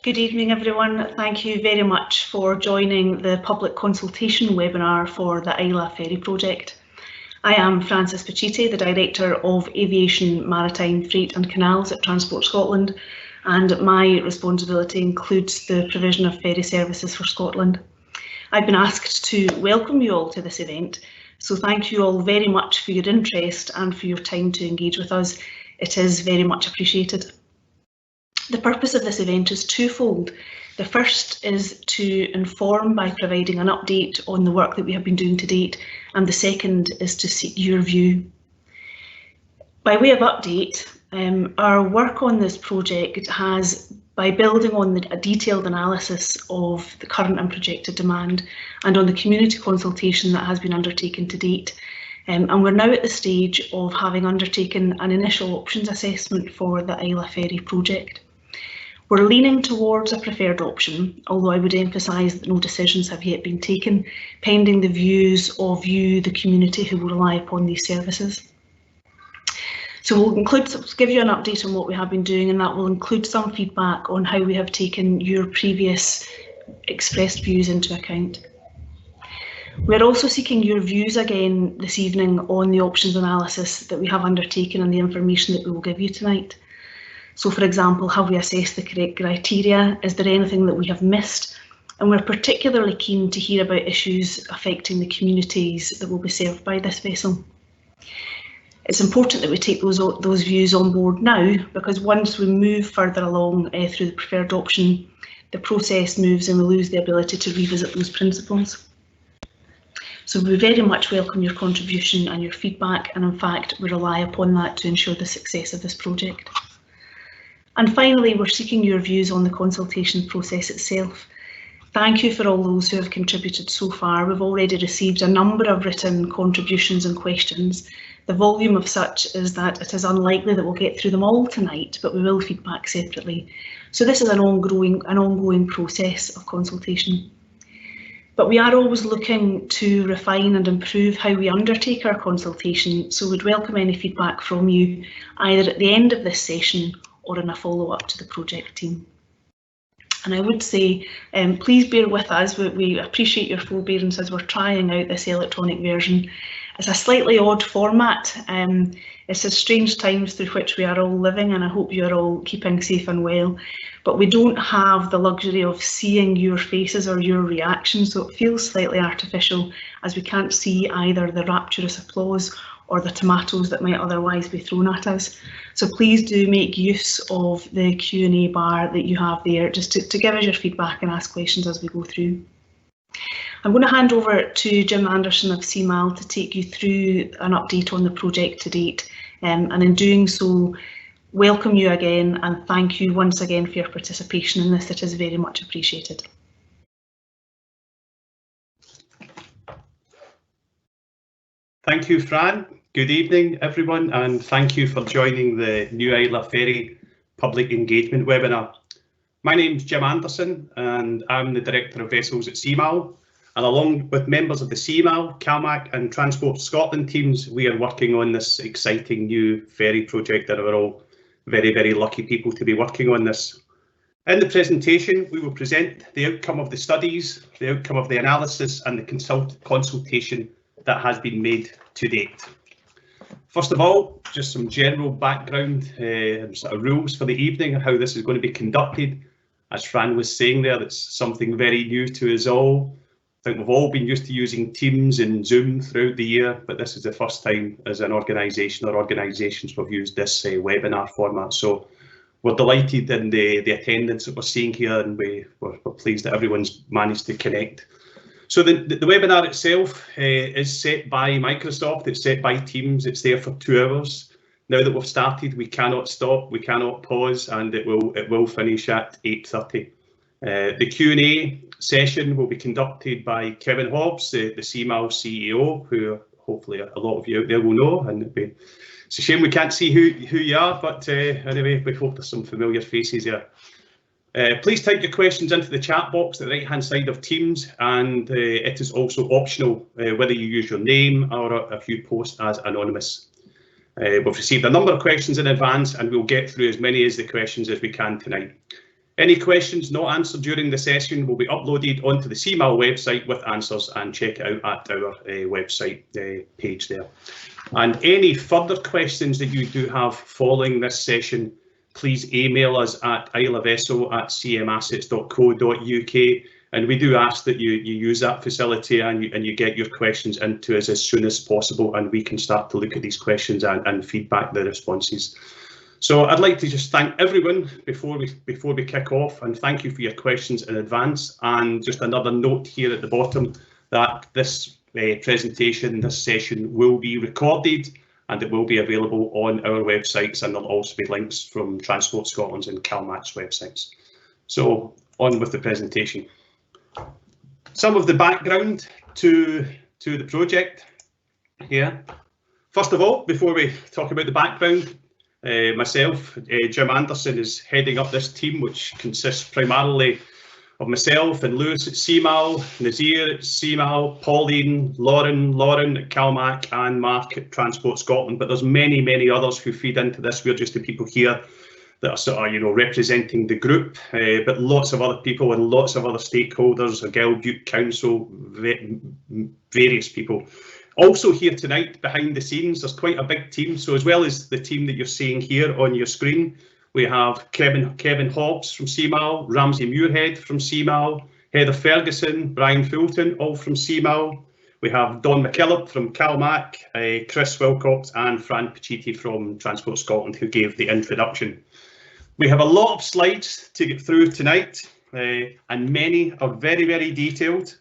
Good evening, everyone. Thank you very much for joining the public consultation webinar for the Islay Ferry project. I am Frances Pachiti, the Director of Aviation, Maritime, Freight and Canals at Transport Scotland, and my responsibility includes the provision of ferry services for Scotland. I've been asked to welcome you all to this event, so thank you all very much for your interest and for your time to engage with us. It is very much appreciated. The purpose of this event is twofold. The first is to inform by providing an update on the work that we have been doing to date, and the second is to seek your view. By way of update, our work on this project has, by building on a detailed analysis of the current and projected demand and on the community consultation that has been undertaken to date, and we're now at the stage of having undertaken an initial options assessment for the Islay Ferry project. We're leaning towards a preferred option, although I would emphasise that no decisions have yet been taken, pending the views of you, the community who will rely upon these services. So we'll give you an update on what we have been doing, and that will include some feedback on how we have taken your previous expressed views into account. We're also seeking your views again this evening on the options analysis that we have undertaken and the information that we will give you tonight. So, for example, have we assessed the correct criteria? Is there anything that we have missed? And we're particularly keen to hear about issues affecting the communities that will be served by this vessel. It's important that we take those views on board now, because once we move further along through the preferred option, the process moves and we lose the ability to revisit those principles. So we very much welcome your contribution and your feedback, and in fact we rely upon that to ensure the success of this project. And finally, we're seeking your views on the consultation process itself. Thank you for all those who have contributed so far. We've already received a number of written contributions and questions. The volume of such is that it is unlikely that we'll get through them all tonight, but we will feedback separately. So this is an ongoing process of consultation. But we are always looking to refine and improve how we undertake our consultation, so we'd welcome any feedback from you either at the end of this session or in a follow-up to the project team. And I would say, please bear with us. We appreciate your forbearance as we're trying out this electronic version. It's a slightly odd format. It's a strange times through which we are all living, and I hope you're all keeping safe and well. But we don't have the luxury of seeing your faces or your reactions, so it feels slightly artificial as we can't see either the rapturous applause or the tomatoes that might otherwise be thrown at us. So please do make use of the Q&A bar that you have there, just to give us your feedback and ask questions as we go through. I'm going to hand over to Jim Anderson of CMAL to take you through an update on the project to date, and in doing so, welcome you again and thank you once again for your participation in this. It is very much appreciated. Thank you, Fran. Good evening, everyone, and thank you for joining the New Islay Ferry Public Engagement webinar. My name's Jim Anderson and I'm the Director of Vessels at CMAL, and along with members of the CMAL, CAMAC and Transport Scotland teams, we are working on this exciting new ferry project, and we're all very, very lucky people to be working on this. In the presentation, we will present the outcome of the studies, the outcome of the analysis and the consultation that has been made to date. First of all, just some general background and sort of rules for the evening and how this is going to be conducted. As Fran was saying there, that's something very new to us all. I think we've all been used to using Teams and Zoom throughout the year, but this is the first time as an organisation or organisations we've used this webinar format. So we're delighted in the attendance that we're seeing here, and we're pleased that everyone's managed to connect. So the webinar itself is set by Microsoft, it's set by Teams, it's there for 2 hours. Now that we've started, we cannot stop, we cannot pause, and it will finish at 8:30. The Q&A session will be conducted by Kevin Hobbs, the CMAL CEO, who hopefully a lot of you out there will know, and it's a shame we can't see who you are, but anyway, we hope there's some familiar faces here. Please type your questions into the chat box at the right hand side of Teams, and it is also optional whether you use your name or if you post as anonymous. We've received a number of questions in advance and we'll get through as many of the questions as we can tonight. Any questions not answered during the session will be uploaded onto the CMAL website with answers, and check it out at our website page there. And any further questions that you do have following this session, please email us at islavessel@cmassets.co.uk, and we do ask that you use that facility and you get your questions into us as soon as possible, and we can start to look at these questions and feedback the responses. So I'd like to just thank everyone before we kick off, and thank you for your questions in advance. And just another note here at the bottom that this presentation, this session will be recorded, and it will be available on our websites, and there'll also be links from Transport Scotland's and CalMAC's websites. So on with the presentation. Some of the background to the project here. First of all, before we talk about the background, myself, Jim Anderson, is heading up this team, which consists primarily of myself and Lewis at CMAL, Nazir at CMAL, Pauline, Lauren at CalMAC, and Mark at Transport Scotland. But there's many others who feed into this. We're just the people here that are sort of, representing the group, but lots of other people and lots of other stakeholders, Argyll Butte Council, various people. Also here tonight, behind the scenes, there's quite a big team. So as well as the team that you're seeing here on your screen, we have Kevin Hobbs from CMAL, Ramsey Muirhead from CMAL, Heather Ferguson, Brian Fulton, all from CMAL. We have Don McKillop from CalMAC, Chris Wilcox and Fran Pachiti from Transport Scotland, who gave the introduction. We have a lot of slides to get through tonight, and many are very detailed.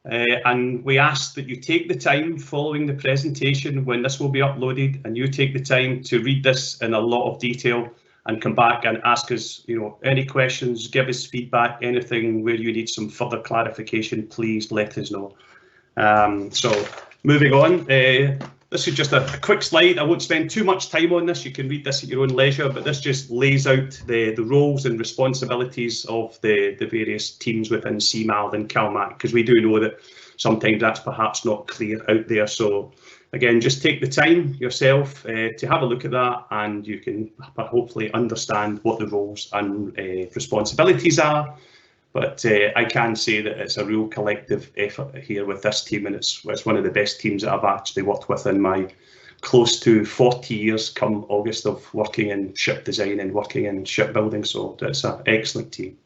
And we ask that you take the time following the presentation when this will be uploaded, and you take the time to read this in a lot of detail and come back and ask us, any questions, give us feedback, anything where you need some further clarification, please let us know. So moving on, this is just a quick slide. I won't spend too much time on this. You can read this at your own leisure, but this just lays out the roles and responsibilities of the various teams within CMAL and CalMAC, because we do know that sometimes that's perhaps not clear out there. So again, just take the time yourself to have a look at that, and you can hopefully understand what the roles and responsibilities are. But I can say that it's a real collective effort here with this team, and it's one of the best teams that I've actually worked with in my close to 40 years come August of working in ship design and working in shipbuilding. So it's an excellent team,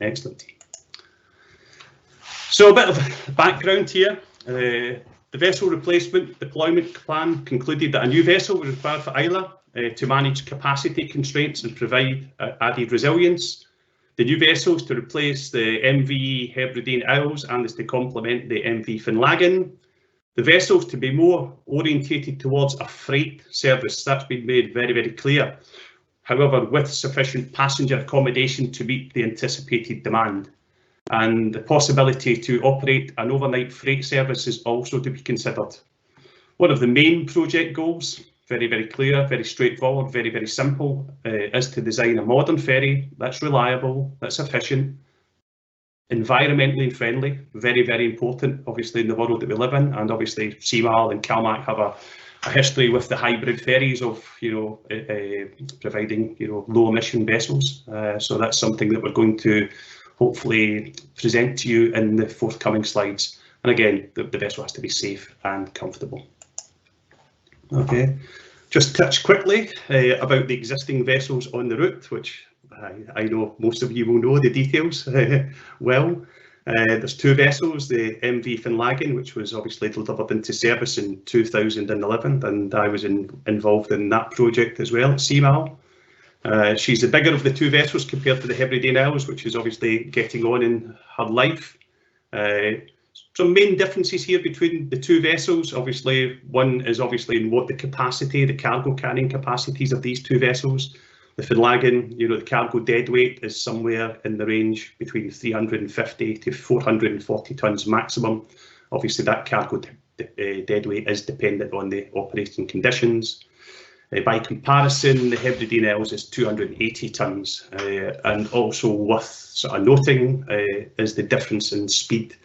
So a bit of background here. The vessel replacement deployment plan concluded that a new vessel was required for Islay to manage capacity constraints and provide added resilience. The new vessels to replace the MV Hebridean Isles and is to complement the MV Finlaggan. The vessels to be more orientated towards a freight service. That's been made very clear. However, with sufficient passenger accommodation to meet the anticipated demand. And the possibility to operate an overnight freight service is also to be considered. One of the main project goals, very clear, very straightforward, very simple, is to design a modern ferry that's reliable, that's efficient, environmentally friendly, very important, obviously, in the world that we live in. And obviously CMAL and CalMAC have a history with the hybrid ferries of, providing, low emission vessels. So that's something that we're going to hopefully present to you in the forthcoming slides. And again, the vessel has to be safe and comfortable. Okay, just touch quickly about the existing vessels on the route, which I know most of you will know the details well. There's two vessels, the MV Finlaggan, which was obviously delivered into service in 2011, and I was involved in that project as well at CMAL. She's the bigger of the two vessels compared to the Hebridean Isles, which is obviously getting on in her life. Some main differences here between the two vessels. Obviously, one is obviously in what the cargo carrying capacities of these two vessels. The Finlaggan, the cargo deadweight is somewhere in the range between 350 to 440 tonnes maximum. Obviously, that cargo deadweight is dependent on the operating conditions. By comparison, the Hebridean Isles is 280 tonnes, and also worth sort of noting is the difference in speed.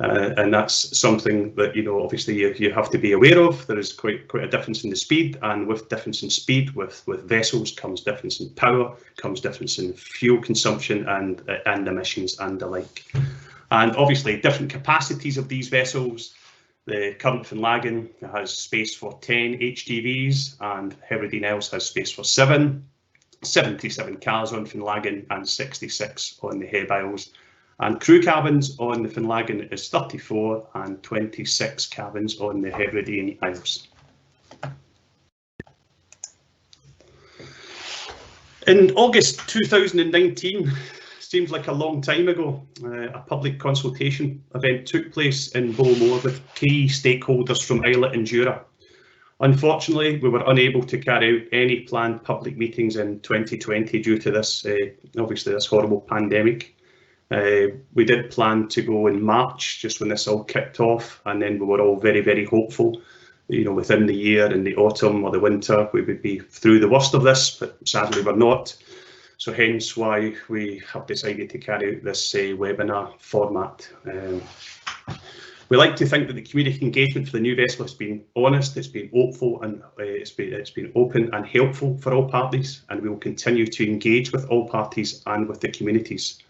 and that's something that, you know, obviously you have to be aware of. There is quite a difference in the speed, and with difference in speed with vessels comes difference in power, comes difference in fuel consumption and emissions and the like. And obviously different capacities of these vessels. The current Finlaggan has space for 10 HGVs, and Hebridean Isles has space for 7. 77 cars on Finlaggan and 66 on the Heb Isles. And crew cabins on the Finlaggan is 34 and 26 cabins on the Hebridean Isles. In August 2019, seems like a long time ago, a public consultation event took place in Bowmore with key stakeholders from Islay and Jura. Unfortunately, we were unable to carry out any planned public meetings in 2020 due to this, obviously this horrible pandemic. We did plan to go in March, just when this all kicked off, and then we were all very, very hopeful, you know, within the year, in the autumn or the winter, we would be through the worst of this, but sadly we're not. So hence why we have decided to carry out this webinar format. We like to think that the community engagement for the new vessel has been honest, it's been hopeful, and it's been open and helpful for all parties, and we will continue to engage with all parties and with the communities.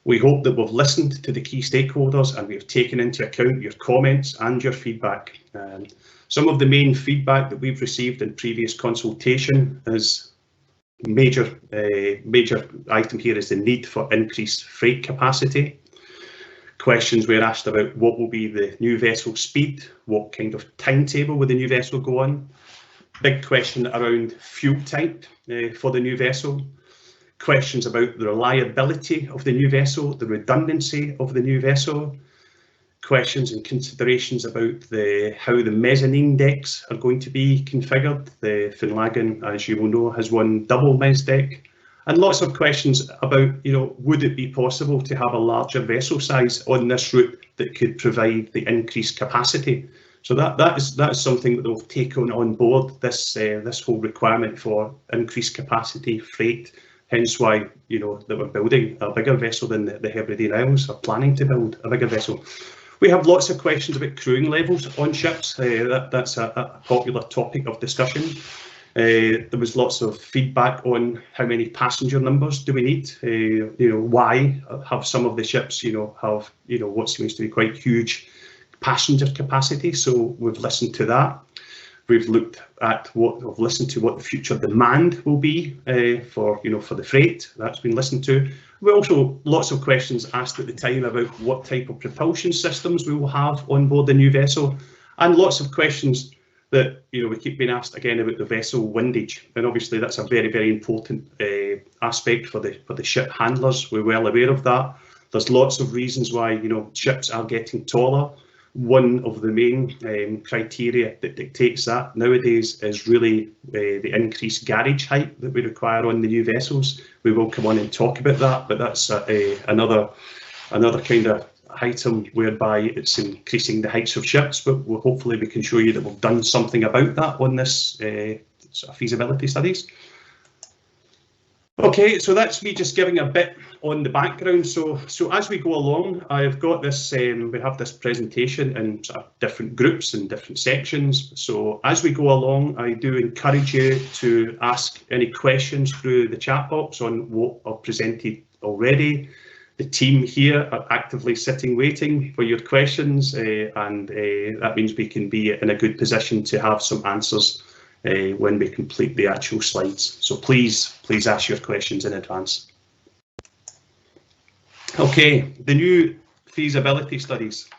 We hope that we've listened to the key stakeholders and we have taken into account your comments and your feedback. Some of the main feedback that we've received in previous consultation is major item here is the need for increased freight capacity. Questions were asked about what will be the new vessel speed, what kind of timetable will the new vessel go on. Big question around fuel type for the new vessel. Questions about the reliability of the new vessel, the redundancy of the new vessel. Questions and considerations about how the mezzanine decks are going to be configured. The Finlaggan, as you will know, has one double mezz deck. And lots of questions about, you know, would it be possible to have a larger vessel size on this route that could provide the increased capacity? So that is something that they'll take on board, this whole requirement for increased capacity freight. Hence why, you know, that we're building a bigger vessel than the Hebridean Isles, or planning to build a bigger vessel. We have lots of questions about crewing levels on ships. That's a popular topic of discussion. There was lots of feedback on how many passenger numbers do we need. You know, why have some of the ships, you know, have, you know, what seems to be quite huge passenger capacity. So we've listened to that. We've looked at we've listened to what the future demand will be for the freight. That's been listened to. We also lots of questions asked at the time about what type of propulsion systems we will have on board the new vessel, and lots of questions that, you know, we keep being asked again about the vessel windage, and obviously that's a very, very important aspect for the ship handlers. We're well aware of that. There's lots of reasons why, you know, ships are getting taller. One of the main criteria that dictates that nowadays is really the increased garage height that we require on the new vessels. We will come on and talk about that, but that's another kind of item whereby it's increasing the heights of ships. But hopefully we can show you that we've done something about that on this feasibility studies. Okay, so that's me just giving a bit on the background. So as we go along, I've got this, we have this presentation in sort of different groups and different sections. So as we go along, I do encourage you to ask any questions through the chat box on what I've presented already. The team here are actively sitting waiting for your questions, and that means we can be in a good position to have some answers when we complete the actual slides. So please ask your questions in advance. Okay, the new feasibility studies.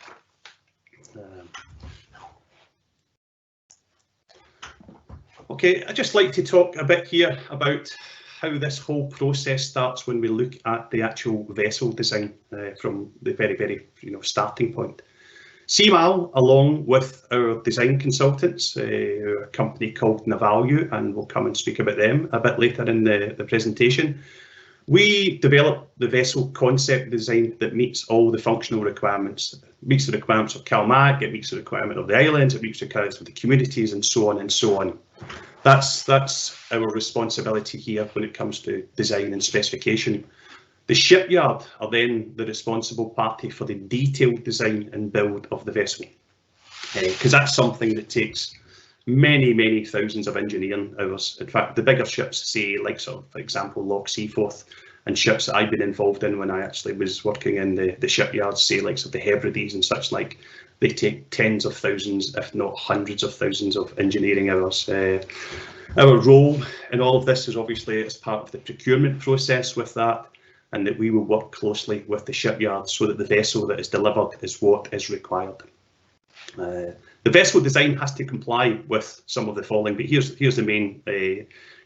Okay, I'd just like to talk a bit here about how this whole process starts when we look at the actual vessel design from the very, very, you know, starting point. CMAL, along with our design consultants, a company called Navalue, and we'll come and speak about them a bit later in the presentation, we develop the vessel concept design that meets all the functional requirements. It meets the requirements of CalMac, it meets the requirement of the islands, it meets the requirements of the communities, and so on and so on. That's our responsibility here when it comes to design and specification. The shipyard are then the responsible party for the detailed design and build of the vessel, because that's something that takes many thousands of engineering hours. In fact, the bigger ships, say like sort of, for example, Loch Seaforth, and ships that I've been involved in when I actually was working in the shipyards, say like the Hebrideans and such like, they take tens of thousands, if not hundreds of thousands of engineering hours. Our role in all of this is obviously as part of the procurement process with that, and that we will work closely with the shipyard so that the vessel that is delivered is what is required. The vessel design has to comply with some of the following, but here's the main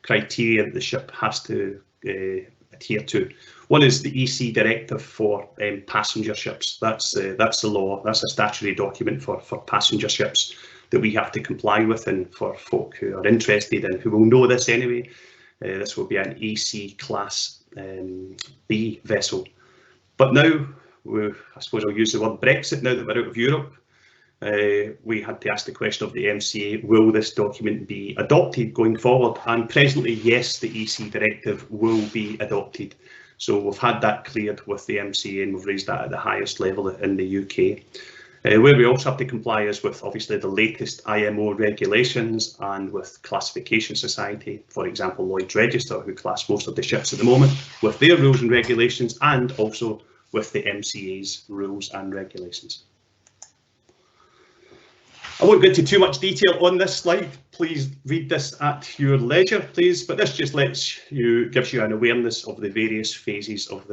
criteria that the ship has to adhere to. One is the EC directive for passenger ships. That's the law. That's a statutory document for passenger ships that we have to comply with, and for folk who are interested and who will know this anyway, this will be an EC class B vessel. But now, I suppose I'll use the word Brexit now that we're out of Europe. We had to ask the question of the MCA, will this document be adopted going forward? And presently, yes, the EC directive will be adopted. So we've had that cleared with the MCA, and we've raised that at the highest level in the UK. Where we also have to comply is with obviously the latest IMO regulations and with Classification Society, for example Lloyd's Register, who class most of the ships at the moment, with their rules and regulations, and also with the MCA's rules and regulations. I won't get into too much detail on this slide. Please read this at your leisure, please. But this just gives you an awareness of the various phases of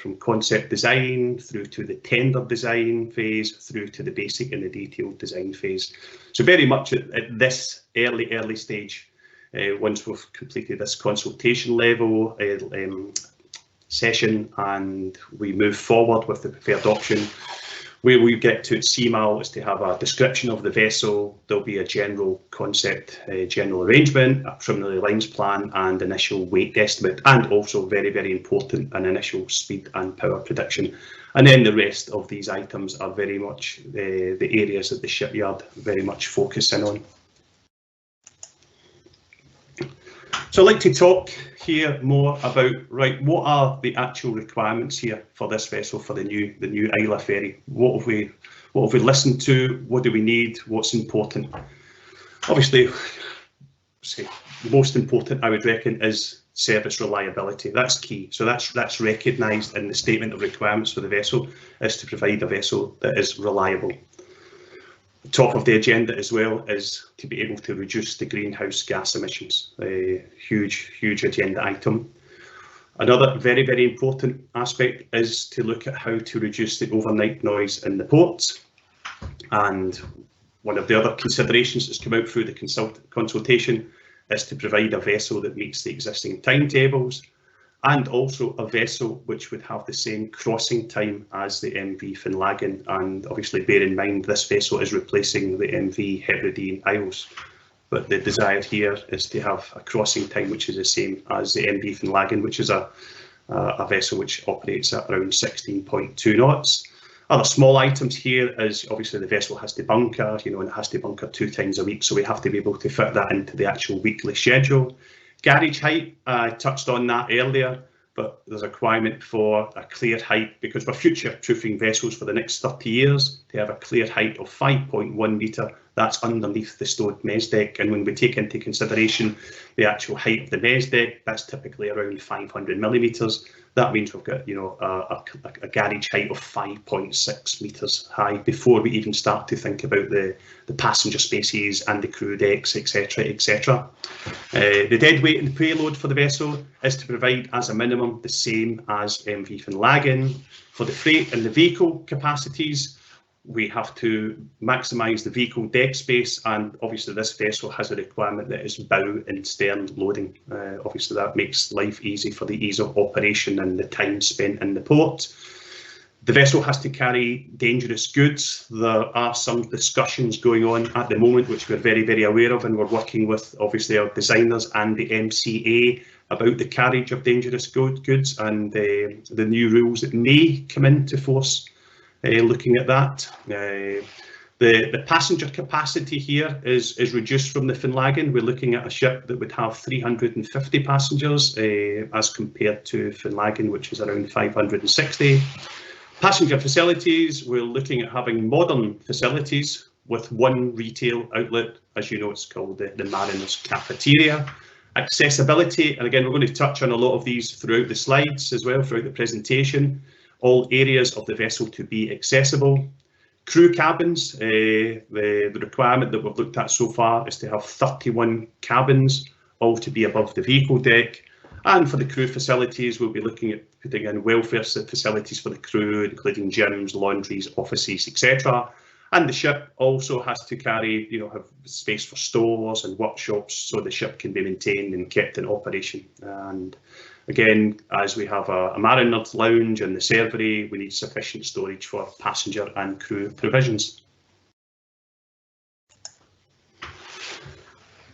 from concept design through to the tender design phase, through to the basic and the detailed design phase. So very much at this early stage, once we've completed this consultation level session, and we move forward with the preferred option. Where we get to CMAL is to have a description of the vessel. There'll be a general concept, general arrangement, a preliminary lines plan, and initial weight estimate, and also very important, an initial speed and power prediction. And then the rest of these items are very much the areas that the shipyard very much focus in on. So I'd like to talk here more about, right, what are the actual requirements here for this vessel, for the new Islay ferry? What have we listened to? What do we need? What's important? Obviously, the most important, I would reckon, is service reliability. That's key. So that's recognised in the statement of requirements for the vessel, is to provide a vessel that is reliable. Top of the agenda as well is to be able to reduce the greenhouse gas emissions, a huge agenda item. Another very important aspect is to look at how to reduce the overnight noise in the ports. And one of the other considerations that's come out through the consultation is to provide a vessel that meets the existing timetables, and also a vessel which would have the same crossing time as the MV Finlaggan. And obviously bear in mind this vessel is replacing the MV Hebridean Isles, but the desire here is to have a crossing time which is the same as the MV Finlaggan, which is a vessel which operates at around 16.2 knots. Other small items here is obviously the vessel has to bunker, and it has to bunker 2 times a week, so we have to be able to fit that into the actual weekly schedule. Garage height, I touched on that earlier, but there's a requirement for a clear height, because we're future-proofing vessels for the next 30 years, to have a clear height of 5.1 metre. That's underneath the stowed mess deck, and when we take into consideration the actual height of the mess deck, that's typically around 500 millimetres. That means we've got, a garage height of 5.6 metres high before we even start to think about the passenger spaces and the crew decks, etc. The dead weight and the payload for the vessel is to provide as a minimum the same as MV Finlaggan. For the freight and the vehicle capacities, we have to maximise the vehicle deck space, and obviously this vessel has a requirement that is bow and stern loading. Obviously that makes life easy for the ease of operation and the time spent in the port. The vessel has to carry dangerous goods. There are some discussions going on at the moment which we're very aware of, and we're working with obviously our designers and the MCA about the carriage of dangerous goods and the new rules that may come into force. Looking at that, The passenger capacity here is reduced from the Finlaggan. We're looking at a ship that would have 350 passengers as compared to Finlaggan, which is around 560. Passenger facilities, we're looking at having modern facilities with one retail outlet. As you know, it's called the Mariner's Cafeteria. Accessibility, and again, we're going to touch on a lot of these throughout the slides as well, throughout the presentation. All areas of the vessel to be accessible. Crew cabins, the requirement that we've looked at so far is to have 31 cabins, all to be above the vehicle deck. And for the crew facilities, we'll be looking at putting in welfare facilities for the crew, including gyms, laundries, offices, etc. And the ship also has to carry, have space for stores and workshops, so the ship can be maintained and kept in operation. And again, as we have a mariner's lounge and the servery, we need sufficient storage for passenger and crew provisions.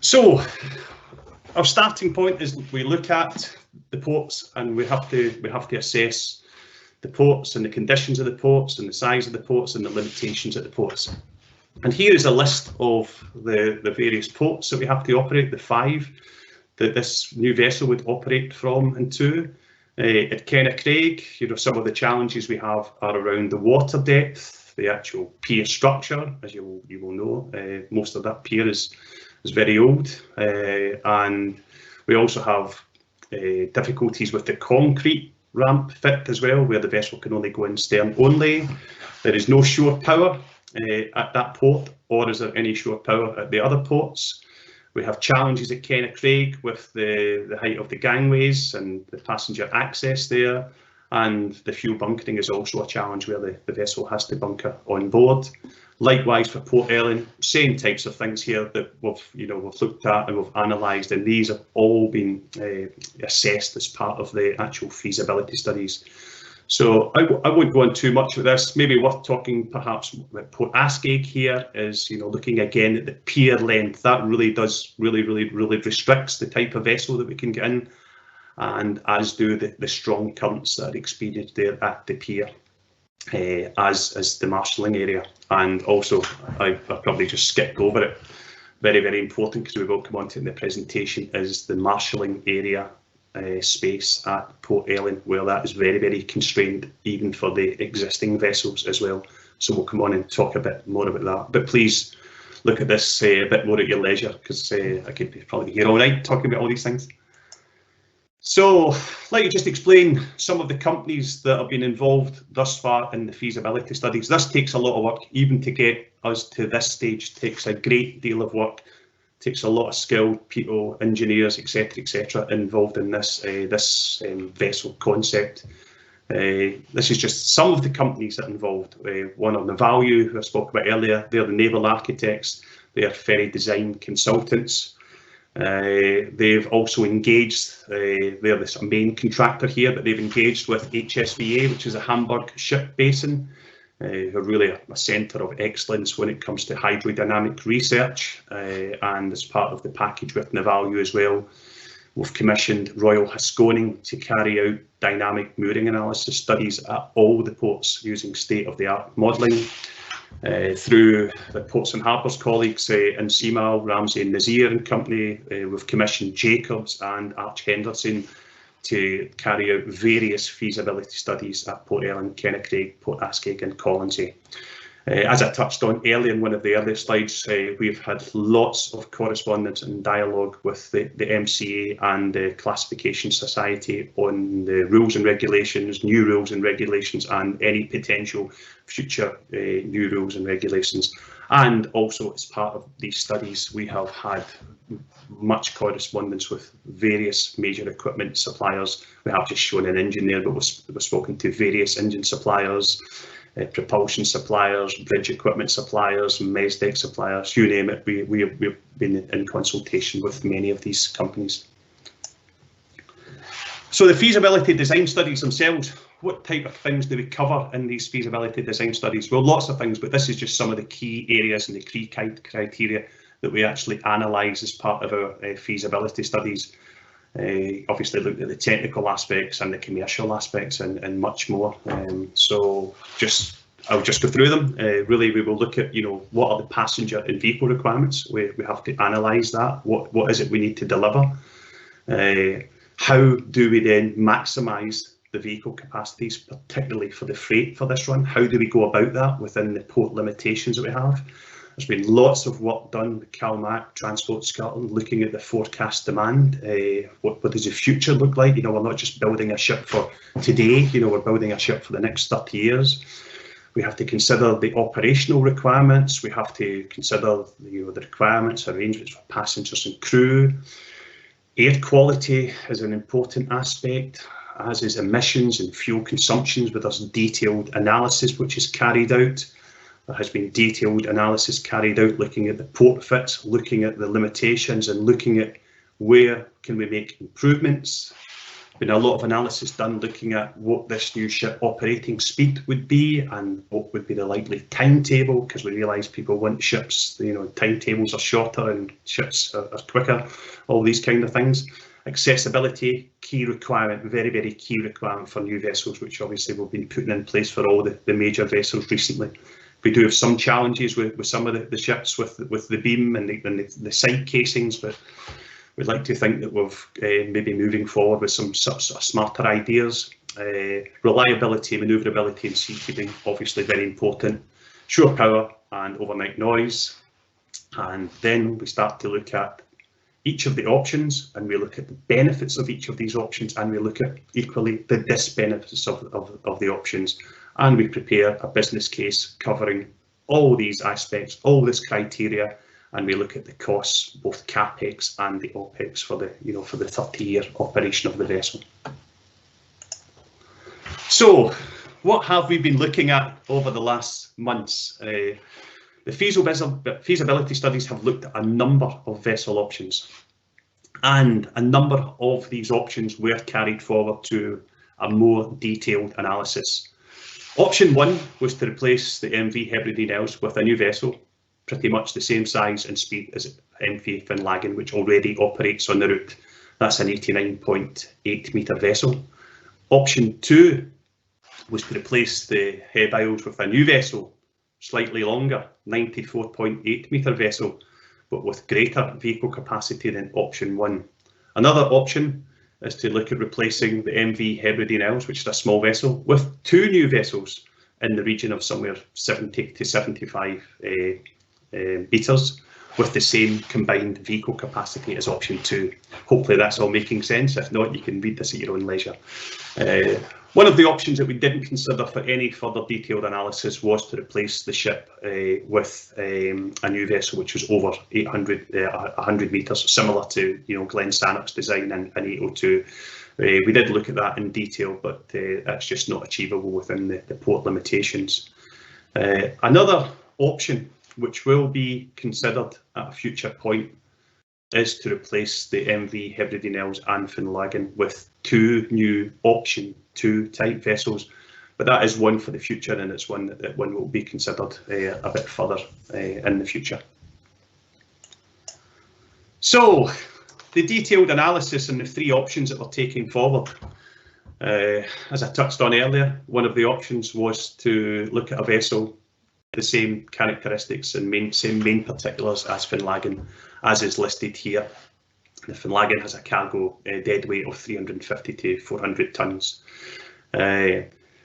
So our starting point is we look at the ports, and we have to assess the ports and the conditions of the ports and the size of the ports and the limitations at the ports. And here is a list of the various ports that we have to operate, the 5 that this new vessel would operate from and to. At Kennecraig, some of the challenges we have are around the water depth, the actual pier structure. As you will know, most of that pier is very old, and we also have difficulties with the concrete ramp fit as well, where the vessel can only go in stern only. There is no shore power at that port, or is there any shore power at the other ports? We have challenges at Kennecraig with the height of the gangways and the passenger access there, and the fuel bunkering is also a challenge where the vessel has to bunker on board. Likewise for Port Ellen, same types of things here that we've looked at and we've analysed, and these have all been assessed as part of the actual feasibility studies. So I won't go on too much with this. Maybe worth talking perhaps about Port Ascaig here is, looking again at the pier length. That really restricts the type of vessel that we can get in, and as do the strong currents that are experienced there at the pier, as the marshalling area. And also, I've probably just skipped over it. Very, very important, because we will come on to it in the presentation, is the marshalling area space at Port Ellen, where that is very, very constrained, even for the existing vessels as well. So we'll come on and talk a bit more about that. But please look at this a bit more at your leisure, because I could probably be here all night talking about all these things. So, let me just explain some of the companies that have been involved thus far in the feasibility studies. This takes a lot of work, even to get us to this stage. Takes a great deal of work, takes a lot of skilled people, engineers, etc., involved in this vessel concept. This is just some of the companies that are involved. One on the Value, who I spoke about earlier, they're the naval architects, they are ferry design consultants. They've also engaged, they're the main contractor here, but they've engaged with HSVA, which is a Hamburg ship basin, who are really a centre of excellence when it comes to hydrodynamic research, and as part of the package with Navalue as well, we've commissioned Royal Haskoning to carry out dynamic mooring analysis studies at all the ports using state-of-the-art modelling. Through the Ports and Harbours colleagues in Seamal, Ramsey and Nazir and company, we've commissioned Jacobs and Arch Henderson to carry out various feasibility studies at Port Ellen, Kennecraig, Port Ascaig and Colonsay. As I touched on earlier in one of the earlier slides, we've had lots of correspondence and dialogue with the MCA and the Classification Society on the rules and regulations, new rules and regulations, and any potential future new rules and regulations. And also, as part of these studies, we have had much correspondence with various major equipment suppliers. We have just shown an engine there, but we've spoken to various engine suppliers, propulsion suppliers, bridge equipment suppliers, mess deck suppliers, you name it. We've been in consultation with many of these companies. So the feasibility design studies themselves, what type of things do we cover in these feasibility design studies? Well, lots of things, but this is just some of the key areas and the key criteria that we actually analyse as part of our feasibility studies. Obviously looked at the technical aspects and the commercial aspects and much more. So just I'll just go through them. Really, we will look at, what are the passenger and vehicle requirements. We have to analyse that. What is it we need to deliver? How do we then maximise the vehicle capacities, particularly for the freight for this run? How do we go about that within the port limitations that we have? There's been lots of work done with CalMac, Transport Scotland, looking at the forecast demand. What does the future look like? We're not just building a ship for today, we're building a ship for the next 30 years. We have to consider the operational requirements. We have to consider the requirements, arrangements for passengers and crew. Air quality is an important aspect, as is emissions and fuel consumptions, with there's detailed analysis which is carried out. There has been detailed analysis carried out looking at the port fits, looking at the limitations and looking at where can we make improvements. Been a lot of analysis done looking at what this new ship operating speed would be and what would be the likely timetable, because we realise people want ships, timetables are shorter and ships are quicker, all these kind of things. Accessibility, key requirement, very, very key requirement for new vessels, which obviously we've been putting in place for all the major vessels recently. We do have some challenges with some of the ships with the beam and the side casings, but we'd like to think that we've maybe moving forward with some sort of smarter ideas. Reliability, manoeuvrability and seakeeping, obviously very important. Shore power and overnight noise. And then we start to look at each of the options, and we look at the benefits of each of these options, and we look at equally the disbenefits of the options. And we prepare a business case covering all these aspects, all this criteria, and we look at the costs, both capex and the opex for the 30-year operation of the vessel. So, what have we been looking at over the last months? The feasibility studies have looked at a number of vessel options, and a number of these options were carried forward to a more detailed analysis. Option 1 was to replace the MV Hebridean Isles with a new vessel, pretty much the same size and speed as MV Finlaggan, which already operates on the route. That's an 89.8 metre vessel. Option 2 was to replace the Heb Isles with a new vessel, slightly longer, 94.8 metre vessel, but with greater vehicle capacity than option 1. Another option is to look at replacing the MV Hebridean Isles, which is a small vessel, with 2 new vessels in the region of somewhere 70 to 75 metres, with the same combined vehicle capacity as option 2. Hopefully that's all making sense. If not, you can read this at your own leisure. One of the options that we didn't consider for any further detailed analysis was to replace the ship with a new vessel which was over 100 metres, similar to Glen Sannock's design in 802. We did look at that in detail, but that's just not achievable within the port limitations. Another option which will be considered at a future point is to replace the MV Hebridean Isles and Finlaggan with 2 new option 2 type vessels, but that is one for the future, and it's one that will be considered a bit further in the future. So the detailed analysis and the 3 options that we're taking forward. As I touched on earlier, one of the options was to look at a vessel the same characteristics and same main particulars as Finlaggan, as is listed here. The Finlaggan has a cargo deadweight of 350 to 400 tonnes.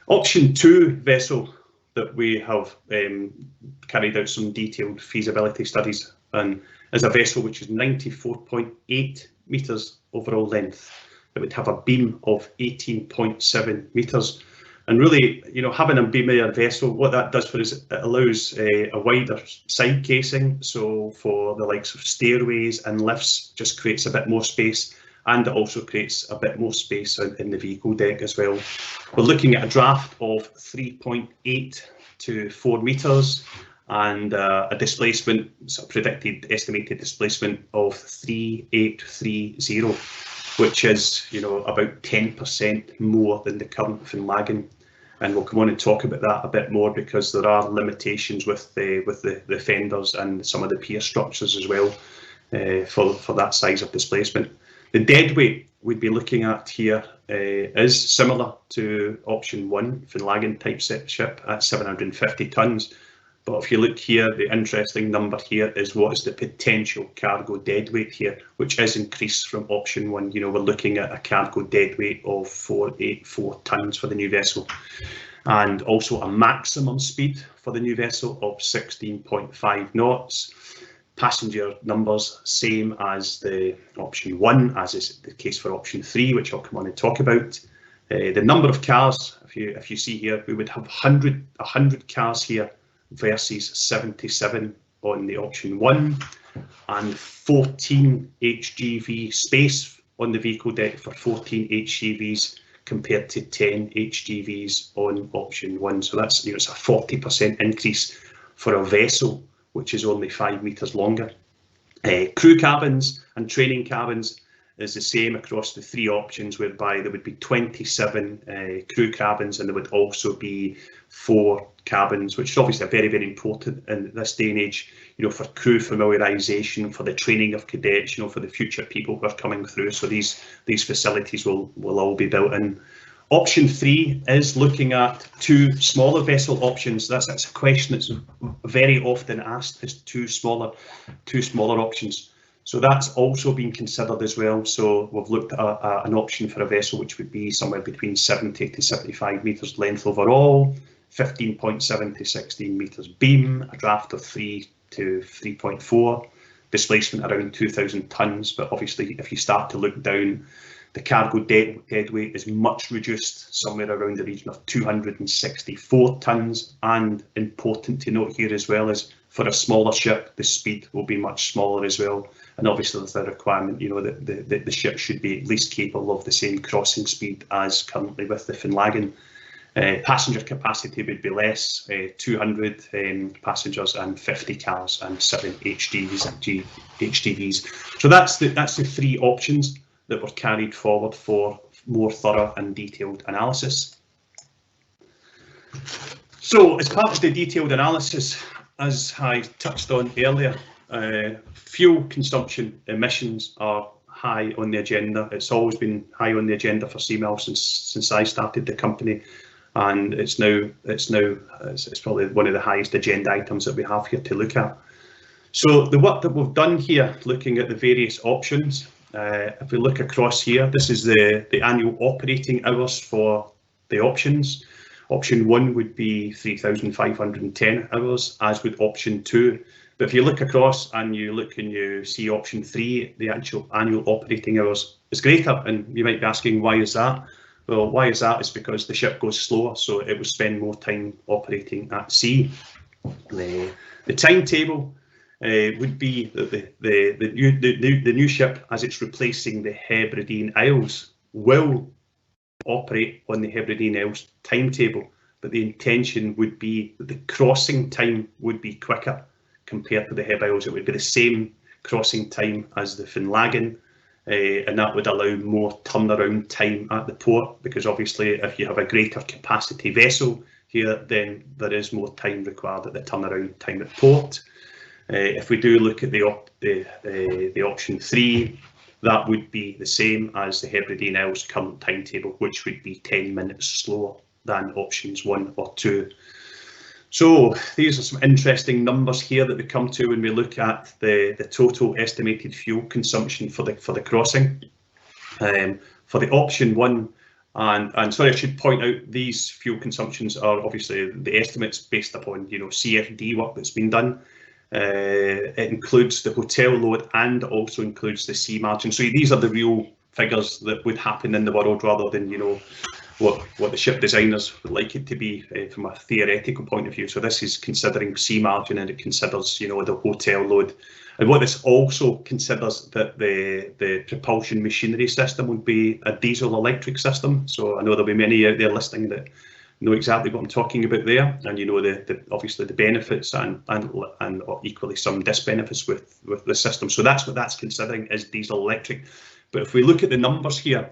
Option 2 vessel that we have carried out some detailed feasibility studies on is a vessel which is 94.8 metres overall length. It would have a beam of 18.7 metres. And really, having a beamier vessel, what that does for us, it allows a wider side casing. So for the likes of stairways and lifts, just creates a bit more space, and it also creates a bit more space in the vehicle deck as well. We're looking at a draft of 3.8 to 4 metres and a displacement, predicted estimated displacement of 3830, which is about 10% more than the current Finlaggan. And we'll come on and talk about that a bit more, because there are limitations with the fenders and some of the pier structures as well for that size of displacement. The deadweight we'd be looking at here is similar to option 1, Finlaggan type ship at 750 tonnes. But if you look here, the interesting number here is what is the potential cargo deadweight here, which is increased from option 1. You know, we're looking at a cargo deadweight of 484 tonnes for the new vessel, and also a maximum speed for the new vessel of 16.5 knots. Passenger numbers same as the option 1, as is the case for option 3, which I'll come on and talk about. The number of cars, if you see here, we would have 100 cars here versus 77 on the option 1, and 14 HGV space on the vehicle deck for 14 HGVs compared to 10 HGVs on option 1. So that's, you know, it's a 40% increase for a vessel which is only 5 metres longer. Crew cabins and training cabins is the same across the 3 options, whereby there would be 27 crew cabins, and there would also be 4 cabins, which is obviously very, very important in this day and age, you know, for crew familiarisation, for the training of cadets, you know, for the future people who are coming through. So these facilities will all be built in. Option 3 is looking at 2 smaller vessel options. That's a question that's very often asked, is 2 smaller options. So that's also been considered as well. So we've looked at an option for a vessel which would be somewhere between 70 to 75 metres length overall, 15.7 to 16 metres beam, a draft of 3 to 3.4, displacement around 2,000 tonnes. But obviously, if you start to look down, the cargo deadweight is much reduced, somewhere around the region of 264 tonnes. And important to note here as well is, for a smaller ship, the speed will be much smaller as well. And obviously there's a requirement, you know, that the ship should be at least capable of the same crossing speed as currently with the Finlaggan. Passenger capacity would be less, 200 passengers and 50 cars and 7 HGVs. So that's the 3 options that were carried forward for more thorough and detailed analysis. So as part of the detailed analysis, as I touched on earlier, fuel consumption emissions are high on the agenda. It's always been high on the agenda for CML since I started the company, and it's probably one of the highest agenda items that we have here to look at. So the work that we've done here, looking at the various options, if we look across here, this is the annual operating hours for the options. Option 1 would be 3,510 hours, as would option 2. But if you look across and you look and you see option 3, the actual annual operating hours is greater. And you might be asking, why is that? Well, why is that? It's because the ship goes slower, so it will spend more time operating at sea. The timetable would be that the new ship, as it's replacing the Hebridean Isles, will operate on the Hebridean Isles timetable, but the intention would be that the crossing time would be quicker compared to the Heb Isles. It would be the same crossing time as the Finlaggan, and that would allow more turnaround time at the port, because obviously if you have a greater capacity vessel here, then there is more time required at the turnaround time at port. If we do look at the option 3, that would be the same as the Hebridean Isles current timetable, which would be 10 minutes slower than options 1 or 2. So these are some interesting numbers here that we come to when we look at the total estimated fuel consumption for the crossing. For the option 1, and sorry, I should point out, these fuel consumptions are obviously the estimates based upon, you know, CFD work that's been done. It includes the hotel load and also includes the sea margin. So these are the real figures that would happen in the world, rather than, you know, what the ship designers would like it to be from a theoretical point of view. So this is considering sea margin, and it considers, you know, the hotel load. And what this also considers, that the propulsion machinery system would be a diesel electric system. So I know there'll be many out there listening that know exactly what I'm talking about there, and you know obviously the benefits and equally some disbenefits with the system. So that's what that's considering, is diesel electric. But if we look at the numbers here,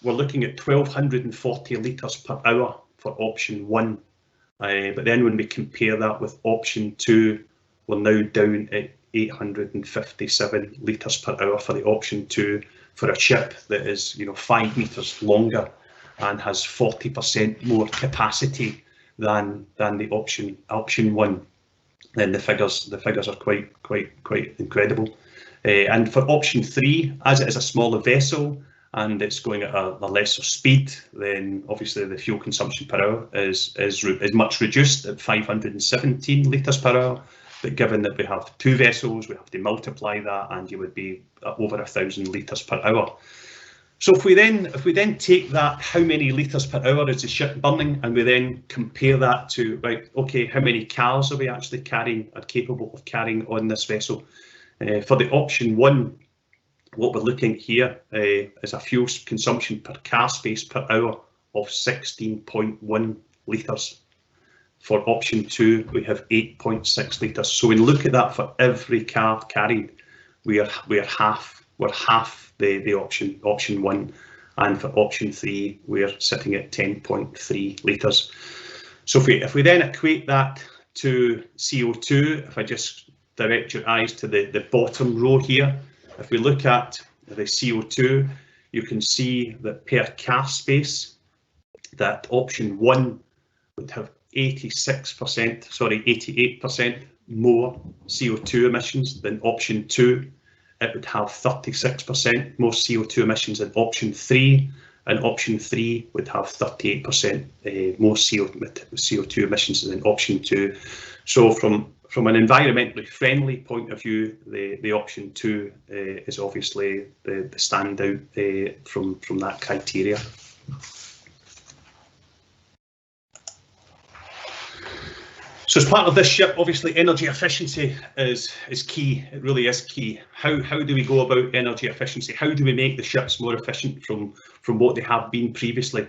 we're looking at 1,240 litres per hour for option 1. But then when we compare that with option 2, we're now down at 857 litres per hour for the option 2. for a ship that is 5 metres longer and has 40% more capacity than the option 1, then the figures are quite incredible. And for option 3, as it is a smaller vessel and it's going at a lesser speed, then obviously the fuel consumption per hour is much reduced at 517 litres per hour. But given that we have 2 vessels, we have to multiply that, and you would be over 1,000 litres per hour. So if we then take that, how many litres per hour is the ship burning, and we then compare that to, right, okay, how many cars are we actually carrying, are capable of carrying on this vessel? For the option 1, what we're looking at here is a fuel consumption per car space per hour of 16.1 litres. For option 2, we have 8.6 litres. So when we look at that for every car carried, we're half the option 1, and for option 3, we're sitting at 10.3 litres. So if we then equate that to CO2, if I just direct your eyes to the bottom row here, if we look at the CO2, you can see that per car space, that option 1 would have 88% more CO2 emissions than option 2. It would have 36% more CO2 emissions than option 3, and option 3 would have 38% more CO2 emissions than option 2. So from an environmentally friendly point of view, the option 2 is obviously the standout from that criteria. So as part of this ship, obviously energy efficiency is key. It really is key. How do we go about energy efficiency? How do we make the ships more efficient from what they have been previously?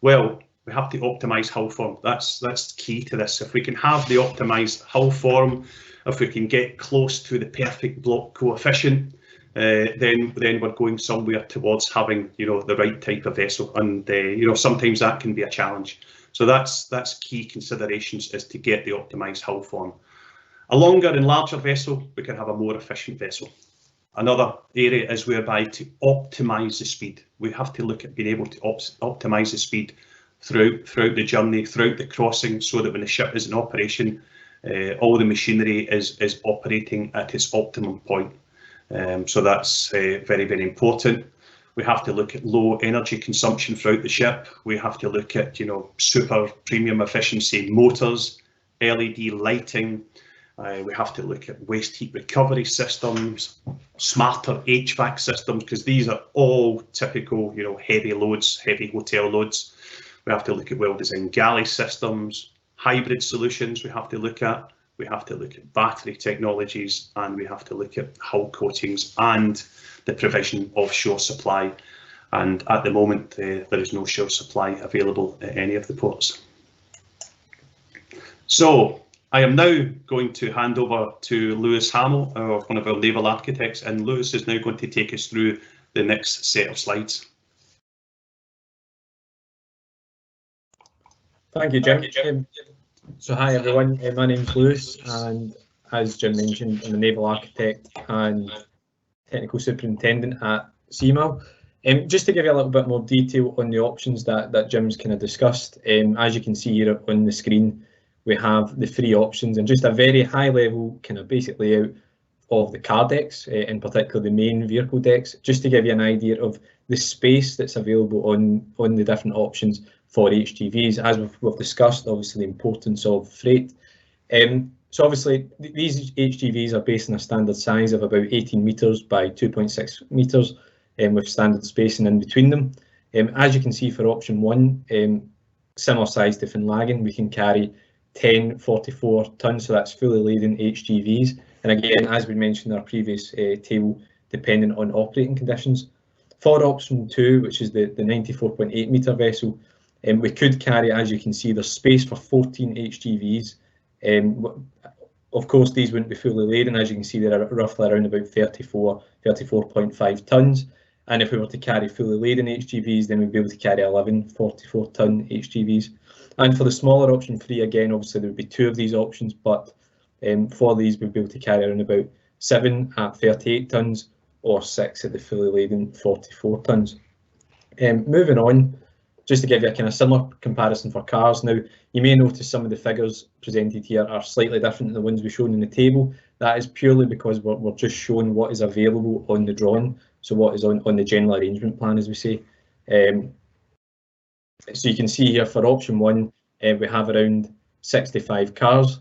Well, we have to optimise hull form. That's key to this. If we can have the optimised hull form, if we can get close to the perfect block coefficient, then we're going somewhere towards having the right type of vessel, and sometimes that can be a challenge. So that's key considerations, is to get the optimised hull form. A longer and larger vessel, we can have a more efficient vessel. Another area is whereby to optimise the speed. We have to look at being able to optimise the speed throughout the journey, throughout the crossing, so that when the ship is in operation, all the machinery is operating at its optimum point. So that's very, very important. We have to look at low energy consumption throughout the ship. We have to look at super premium efficiency motors, LED lighting. We have to look at waste heat recovery systems, smarter HVAC systems, because these are all typical heavy loads, heavy hotel loads. We have to look at well-designed galley systems, hybrid solutions we have to look at. We have to look at battery technologies, and we have to look at hull coatings and the provision of shore supply. And at the moment, there is no shore supply available at any of the ports. So I am now going to hand over to Lewis Hamill, one of our naval architects, and Lewis is now going to take us through the next set of slides. Thank you, Jim. So hi everyone, my name's Lewis, and as Jim mentioned, I'm a naval architect and technical superintendent at CMAL. Just to give you a little bit more detail on the options that Jim's kind of discussed, as you can see here on the screen, we have the 3 options and just a very high level kind of basic layout of the car decks, in particular the main vehicle decks, just to give you an idea of the space that's available on the different options for HGVs. As we've discussed, obviously the importance of freight. So obviously these HGVs are based on a standard size of about 18 metres by 2.6 metres, with standard spacing in between them. As you can see for option 1, similar size to Finlaggan, we can carry 10 44 tonnes, so that's fully laden HGVs. And again, as we mentioned in our previous table, dependent on operating conditions. For option 2, which is the 94.8 metre vessel, we could carry, as you can see, there's space for 14 HGVs. Of course, these wouldn't be fully laden. As you can see, they're roughly around about 34.5 tonnes. And if we were to carry fully laden HGVs, then we'd be able to carry 11 44-tonne HGVs. And for the smaller option 3, again, obviously there would be 2 of these options, but for these we'd be able to carry around about 7 at 38 tonnes, or 6 at the fully laden 44 tonnes. Moving on, just to give you a kind of similar comparison for cars. Now, you may notice some of the figures presented here are slightly different than the ones we've shown in the table. That is purely because we're just showing what is available on the drawing, so what is on the general arrangement plan, as we say. So you can see here for option 1, we have around 65 cars.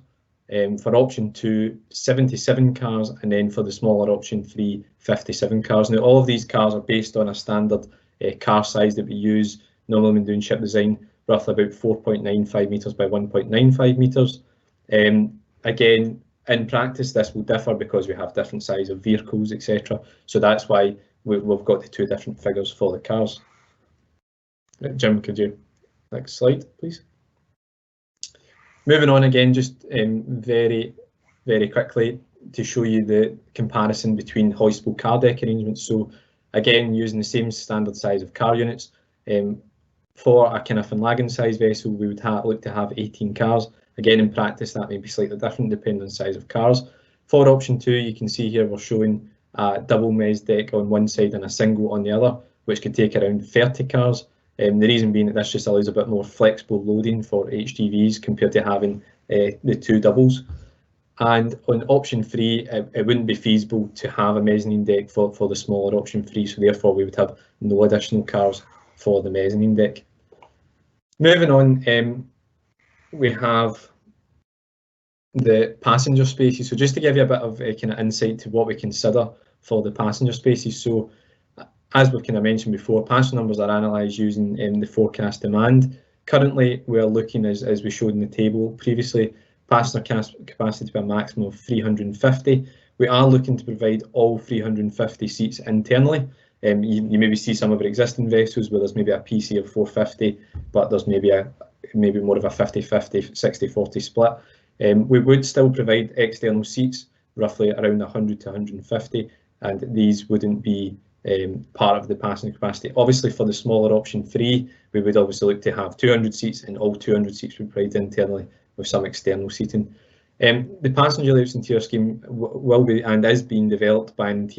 For option 2, 77 cars, and then for the smaller option 3, 57 cars. Now, all of these cars are based on a standard car size that we use normally when doing ship design, roughly about 4.95 metres by 1.95 metres. Again, in practice, this will differ because we have different size of vehicles, etc. So that's why we've got the 2 different figures for the cars. Jim, could you next slide, please? Moving on again, just very quickly to show you the comparison between hoistable car deck arrangements. So again, using the same standard size of car units. For a kind of Finlaggan size vessel, we would look to have 18 cars. Again, in practice, that may be slightly different depending on the size of cars. For option 2, you can see here we're showing a double mez deck on one side and a single on the other, which could take around 30 cars. The reason being that this just allows a bit more flexible loading for HGVs compared to having the 2 doubles. And on option 3, it wouldn't be feasible to have a mezzanine deck for the smaller option 3, so therefore we would have no additional cars for the mezzanine deck. Moving on, we have the passenger spaces. So just to give you a bit of kind of insight to what we consider for the passenger spaces. So as we've kind of mentioned before, passenger numbers are analysed using the forecast demand. Currently, we're looking, as we showed in the table previously, passenger capacity to be a maximum of 350. We are looking to provide all 350 seats internally. You maybe see some of our existing vessels where there's maybe a PC of 450, but there's maybe more of a 50-50, 60-40 split. We would still provide external seats, roughly around 100 to 150, and these wouldn't be part of the passenger capacity. Obviously, for the smaller option 3, we would obviously look to have 200 seats, and all 200 seats we provide internally with some external seating. The passenger layouts interior scheme will be and is being developed by an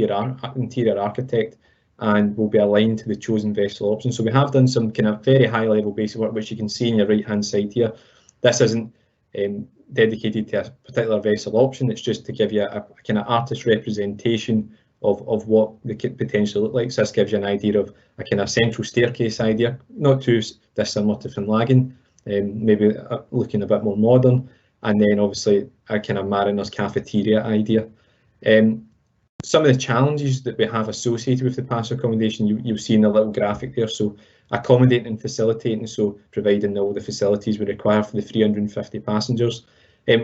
interior architect and will be aligned to the chosen vessel option. So we have done some kind of very high level basic work, which you can see in your right hand side here. This isn't dedicated to a particular vessel option, it's just to give you a kind of artist representation of what they could potentially look like. So this gives you an idea of a kind of central staircase idea, not too dissimilar to Finlaggan, maybe looking a bit more modern, and then obviously a kind of mariner's cafeteria idea. Some of the challenges that we have associated with the passenger accommodation, you'll see in the little graphic there. So accommodating and facilitating, so providing all the facilities we require for the 350 passengers.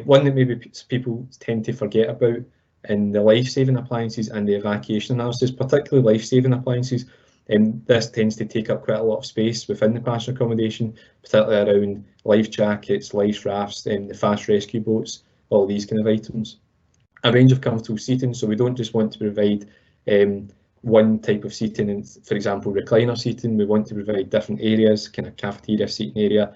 One that maybe people tend to forget about in the life-saving appliances and the evacuation analysis, particularly life-saving appliances. This tends to take up quite a lot of space within the passenger accommodation, particularly around life jackets, life rafts, the fast rescue boats, all these kind of items. A range of comfortable seating, so we don't just want to provide one type of seating, and for example recliner seating. We want to provide different areas, kind of cafeteria seating area,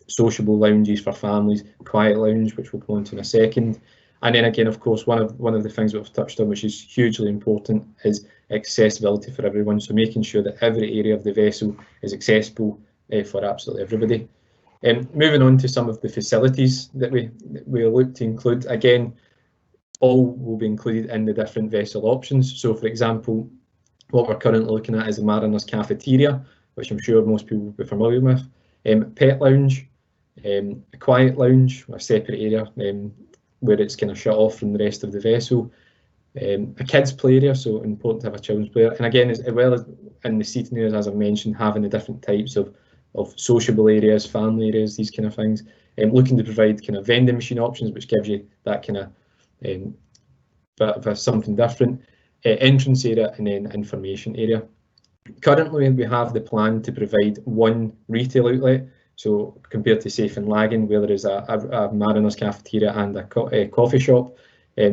sociable lounges for families, quiet lounge, which we'll come on to in a second. And then again, of course, one of the things that we've touched on, which is hugely important, is accessibility for everyone. So making sure that every area of the vessel is accessible for absolutely everybody. Moving on to some of the facilities that we look to include. Again, all will be included in the different vessel options. So for example, what we're currently looking at is a mariner's cafeteria, which I'm sure most people will be familiar with. Pet lounge, a quiet lounge, a separate area where it's kind of shut off from the rest of the vessel. A kids play area, so important to have a children's play area. And again, as well as in the seating areas, as I mentioned, having the different types of sociable areas, family areas, these kind of things. Looking to provide kind of vending machine options, which gives you that kind of bit of something different. Entrance area and then information area. Currently, we have the plan to provide one retail outlet. So compared to say Finlaggan, where there is a mariner's cafeteria and a coffee shop.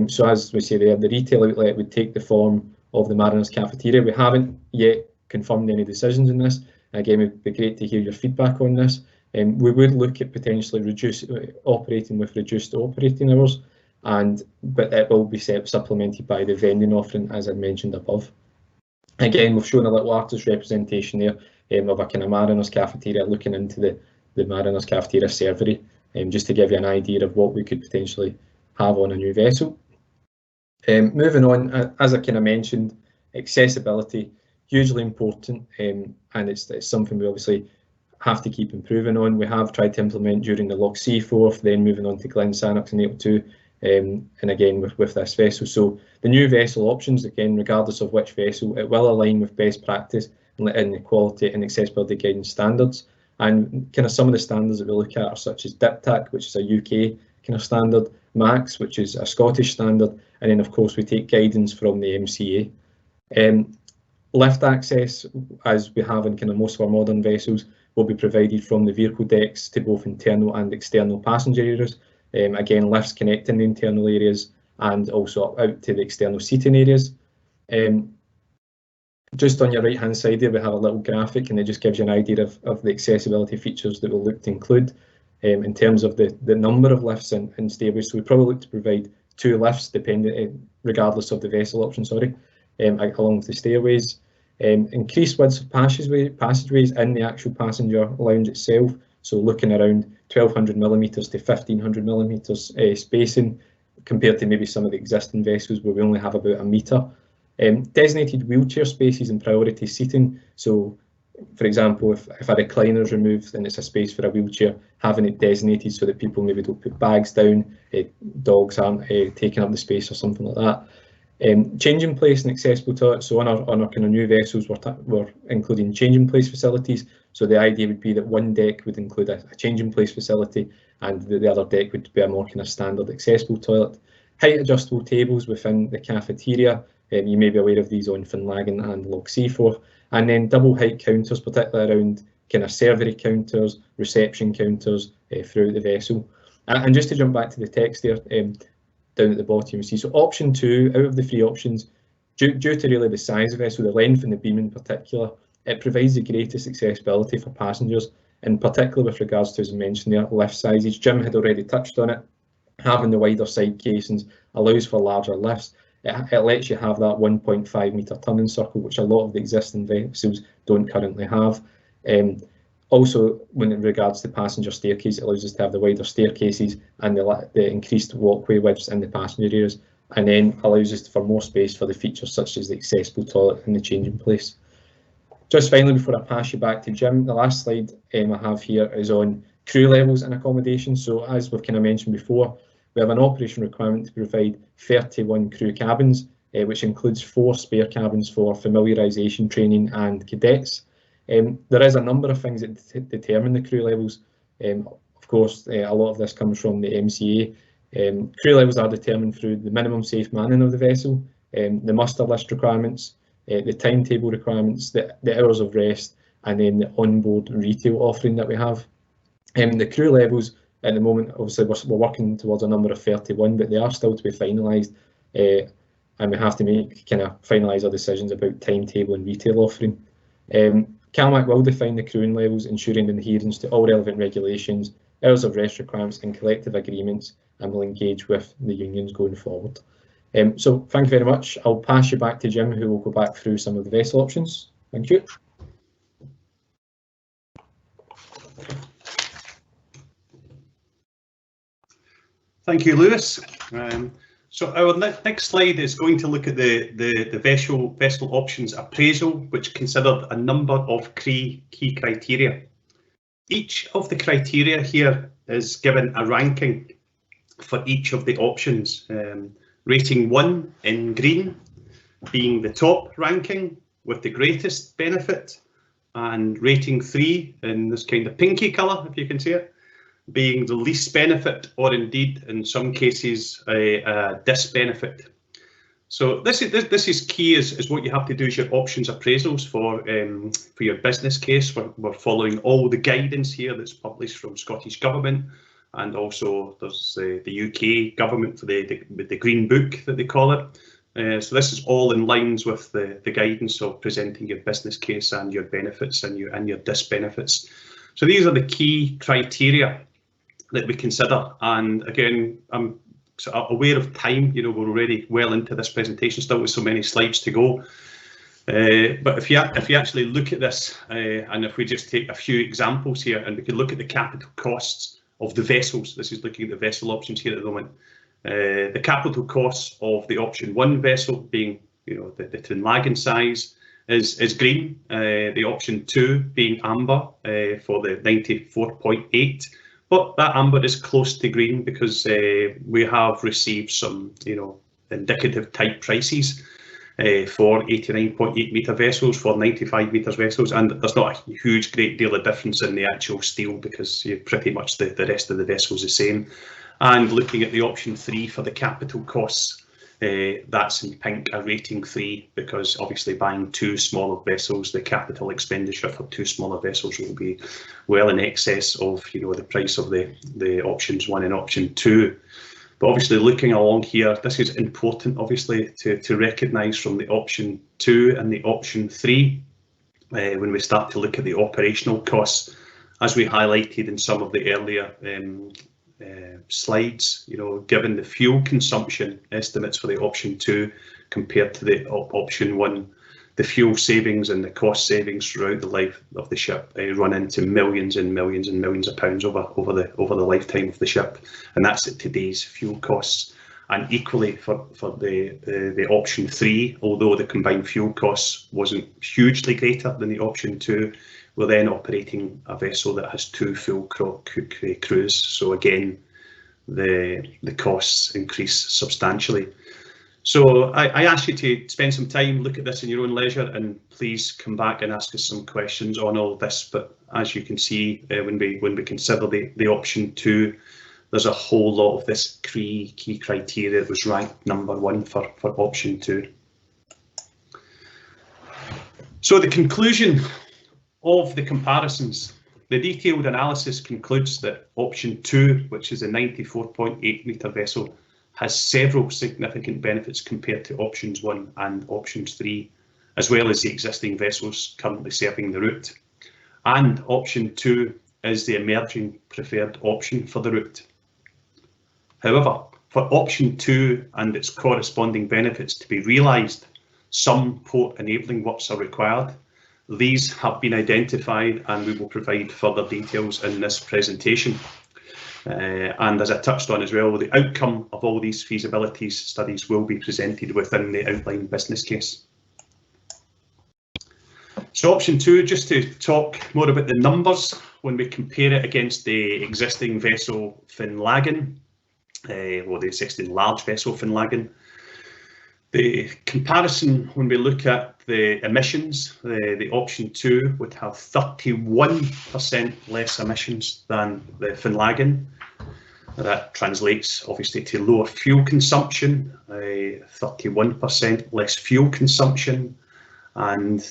So as we say there, the retail outlet would take the form of the mariner's cafeteria. We haven't yet confirmed any decisions in this. Again, it would be great to hear your feedback on this. We would look at potentially operating with reduced operating hours, but it will be supplemented by the vending offering, as I mentioned above. Again, we've shown a little artist representation there of a kind of mariner's cafeteria, looking into the mariner's cafeteria servery, just to give you an idea of what we could potentially have on a new vessel. Moving on, as I kind of mentioned, accessibility, hugely important, and it's something we obviously have to keep improving on. We have tried to implement during the Loch Seaforth, then moving on to Glen Sannox and 802, and again with this vessel. So the new vessel options, again, regardless of which vessel, it will align with best practice in the quality and accessibility guidance standards. And kind of some of the standards that we look at are such as DIPTAC, which is a UK kind of standard, MAX, which is a Scottish standard, and then of course we take guidance from the MCA. Lift access, as we have in kind of most of our modern vessels, will be provided from the vehicle decks to both internal and external passenger areas. Again, lifts connecting the internal areas and also out to the external seating areas. Just on your right hand side there, we have a little graphic, and it just gives you an idea of the accessibility features that we'll look to include. In terms of the number of lifts and stairways, so we probably look to provide 2 lifts, regardless of the vessel option, along with the stairways. Increased widths of passageways in the actual passenger lounge itself, so looking around 1200mm to 1500mm spacing, compared to maybe some of the existing vessels where we only have about 1 metre. Designated wheelchair spaces and priority seating, so for example, if a recliner is removed and it's a space for a wheelchair, having it designated so that people maybe don't put bags down, dogs aren't taking up the space or something like that. Changing place and accessible toilets. So on our kind of new vessels, we're including changing place facilities. So the idea would be that one deck would include a changing place facility, and the other deck would be a more kind of standard accessible toilet. Height adjustable tables within the cafeteria. You may be aware of these on Finlaggan and Loch Seaforth. And then double height counters, particularly around kind of servery counters, reception counters throughout the vessel. And just to jump back to the text there, down at the bottom, you see, so option 2, out of the 3 options, due to really the size of the vessel, the length and the beam in particular, it provides the greatest accessibility for passengers, in particular with regards to, as I mentioned there, lift sizes. Jim had already touched on it. Having the wider side casings allows for larger lifts. It lets you have that 1.5 metre turning circle, which a lot of the existing vessels don't currently have. Also, when in regards to passenger staircase, it allows us to have the wider staircases and the increased walkway widths in the passenger areas, and then allows us for more space for the features such as the accessible toilet and the changing place. Just finally, before I pass you back to Jim, the last slide I have here is on crew levels and accommodation. So as we've kind of mentioned before, we have an operation requirement to provide 31 crew cabins, which includes 4 spare cabins for familiarisation training and cadets. There is a number of things that determine the crew levels. Of course, a lot of this comes from the MCA. Crew levels are determined through the minimum safe manning of the vessel, the muster list requirements, the timetable requirements, the hours of rest, and then the onboard retail offering that we have. The crew levels at the moment, obviously we're working towards a number of 31, but they are still to be finalised, and we have to finalise our decisions about timetable and retail offering. CalMac will define the crewing levels, ensuring adherence to all relevant regulations, hours of rest requirements and collective agreements, and will engage with the unions going forward. So thank you very much. I'll pass you back to Jim, who will go back through some of the vessel options. Thank you. Thank you, Lewis. So our next slide is going to look at the vessel options appraisal, which considered a number of key criteria. Each of the criteria here is given a ranking for each of the options. Rating 1 in green being the top ranking with the greatest benefit, and rating 3 in this kind of pinky colour, if you can see it, being the least benefit, or indeed in some cases a disbenefit. So this is key, is what you have to do is your options appraisals for your business case. We're following all the guidance here that's published from Scottish Government, and also there's the UK Government for the Green Book that they call it. So this is all in lines with the guidance of presenting your business case and your benefits and your disbenefits. So these are the key criteria that we consider, and again, I'm sort of aware of time, you know, we're already well into this presentation, still with so many slides to go. But if you actually look at this, and if we just take a few examples here, and we can look at the capital costs of the vessels. This is looking at the vessel options here at the moment. The capital costs of the option 1 vessel being, you know, the Finlaggan size is green. The option 2 being amber for the 94.8. But that amber is close to green because we have received some, you know, indicative type prices for 89.8 metre vessels, for 95 metres vessels, and there's not a huge great deal of difference in the actual steel because pretty much the rest of the vessel is the same. And looking at the option 3 for the capital costs, that's in pink, a rating 3, because obviously buying 2 smaller vessels, the capital expenditure for 2 smaller vessels will be well in excess of, you know, the price of the options 1 and option 2. But obviously looking along here, this is important obviously to recognise from the option 2 and the option 3 when we start to look at the operational costs, as we highlighted in some of the earlier slides, you know, given the fuel consumption estimates for the option 2 compared to the option 1, the fuel savings and the cost savings throughout the life of the ship run into millions and millions and millions of pounds over the lifetime of the ship, and that's at today's fuel costs. And equally for the option 3, although the combined fuel costs wasn't hugely greater than the option 2, we're then operating a vessel that has 2 full crews. So again, the costs increase substantially. So I ask you to spend some time, look at this in your own leisure, and please come back and ask us some questions on all this. But as you can see, when we consider the option 2, there's a whole lot of this key criteria that was ranked number 1 for option 2. So the conclusion of the comparisons, the detailed analysis concludes that option 2, which is a 94.8 metre vessel, has several significant benefits compared to options 1 and options 3, as well as the existing vessels currently serving the route. And option 2 is the emerging preferred option for the route. However, for option 2 and its corresponding benefits to be realised, some port enabling works are required. These have been identified and we will provide further details in this presentation. And as I touched on as well, the outcome of all these feasibility studies will be presented within the outline business case. So option 2, just to talk more about the numbers, when we compare it against the existing vessel Finlaggan, or the existing large vessel Finlaggan, the comparison, when we look at the emissions, the option 2 would have 31% less emissions than the Finlaggan. That translates obviously to lower fuel consumption, 31% less fuel consumption, and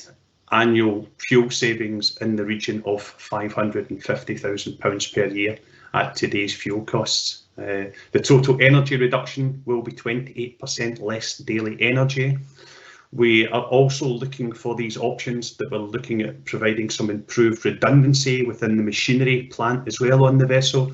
annual fuel savings in the region of £550,000 per year at today's fuel costs. The total energy reduction will be 28% less daily energy. We are also looking for these options that we're looking at providing some improved redundancy within the machinery plant as well on the vessel.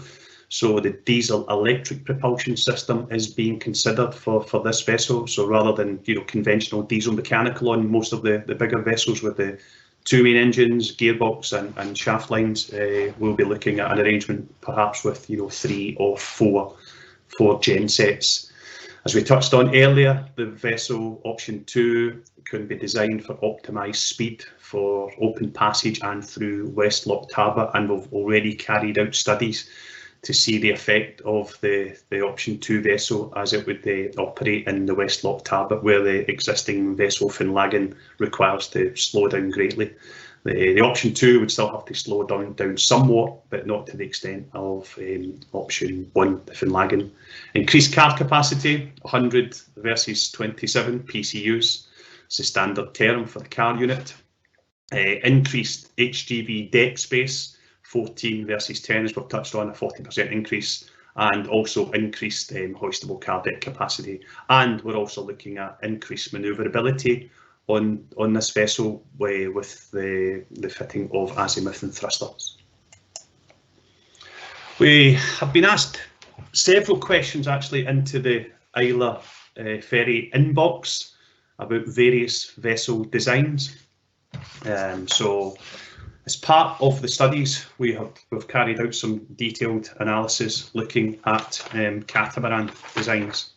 So the diesel electric propulsion system is being considered for this vessel. So rather than, you know, conventional diesel mechanical on most of the bigger vessels with the 2 main engines, gearbox and shaft lines, we'll be looking at an arrangement perhaps with, you know, 3 or 4 gen sets. As we touched on earlier, the vessel option 2 can be designed for optimised speed for open passage and through West Loch Harbour, and we've already carried out studies to see the effect of the option 2 vessel as it would operate in the West Loch Harbour, where the existing vessel Finlaggan requires to slow down greatly. The option 2 would still have to slow down somewhat, but not to the extent of option 1, the Finlaggan. Increased car capacity, 100 versus 27 PCUs. It's the standard term for the car unit. Increased HGV deck space, 14 versus 10, as we've touched on, a 40% increase, and also increased hoistable car deck capacity. And we're also looking at increased manoeuvrability on this vessel with the fitting of azimuth and thrusters. We have been asked several questions actually into the Islay ferry inbox about various vessel designs. So as part of the studies, we've carried out some detailed analysis looking at catamaran designs.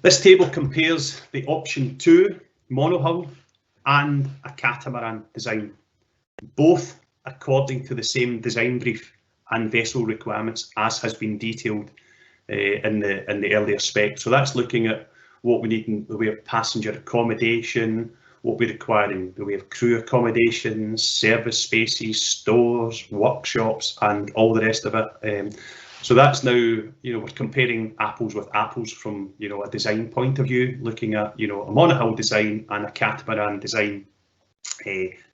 This table compares the option 2 monohull and a catamaran design, both according to the same design brief and vessel requirements as has been detailed in the earlier spec. So that's looking at what we need in the way of passenger accommodation, what we require in the way of crew accommodations, service spaces, stores, workshops, and all the rest of it. So that's now, we're comparing apples with apples from, a design point of view, looking at, a monohull design and a catamaran design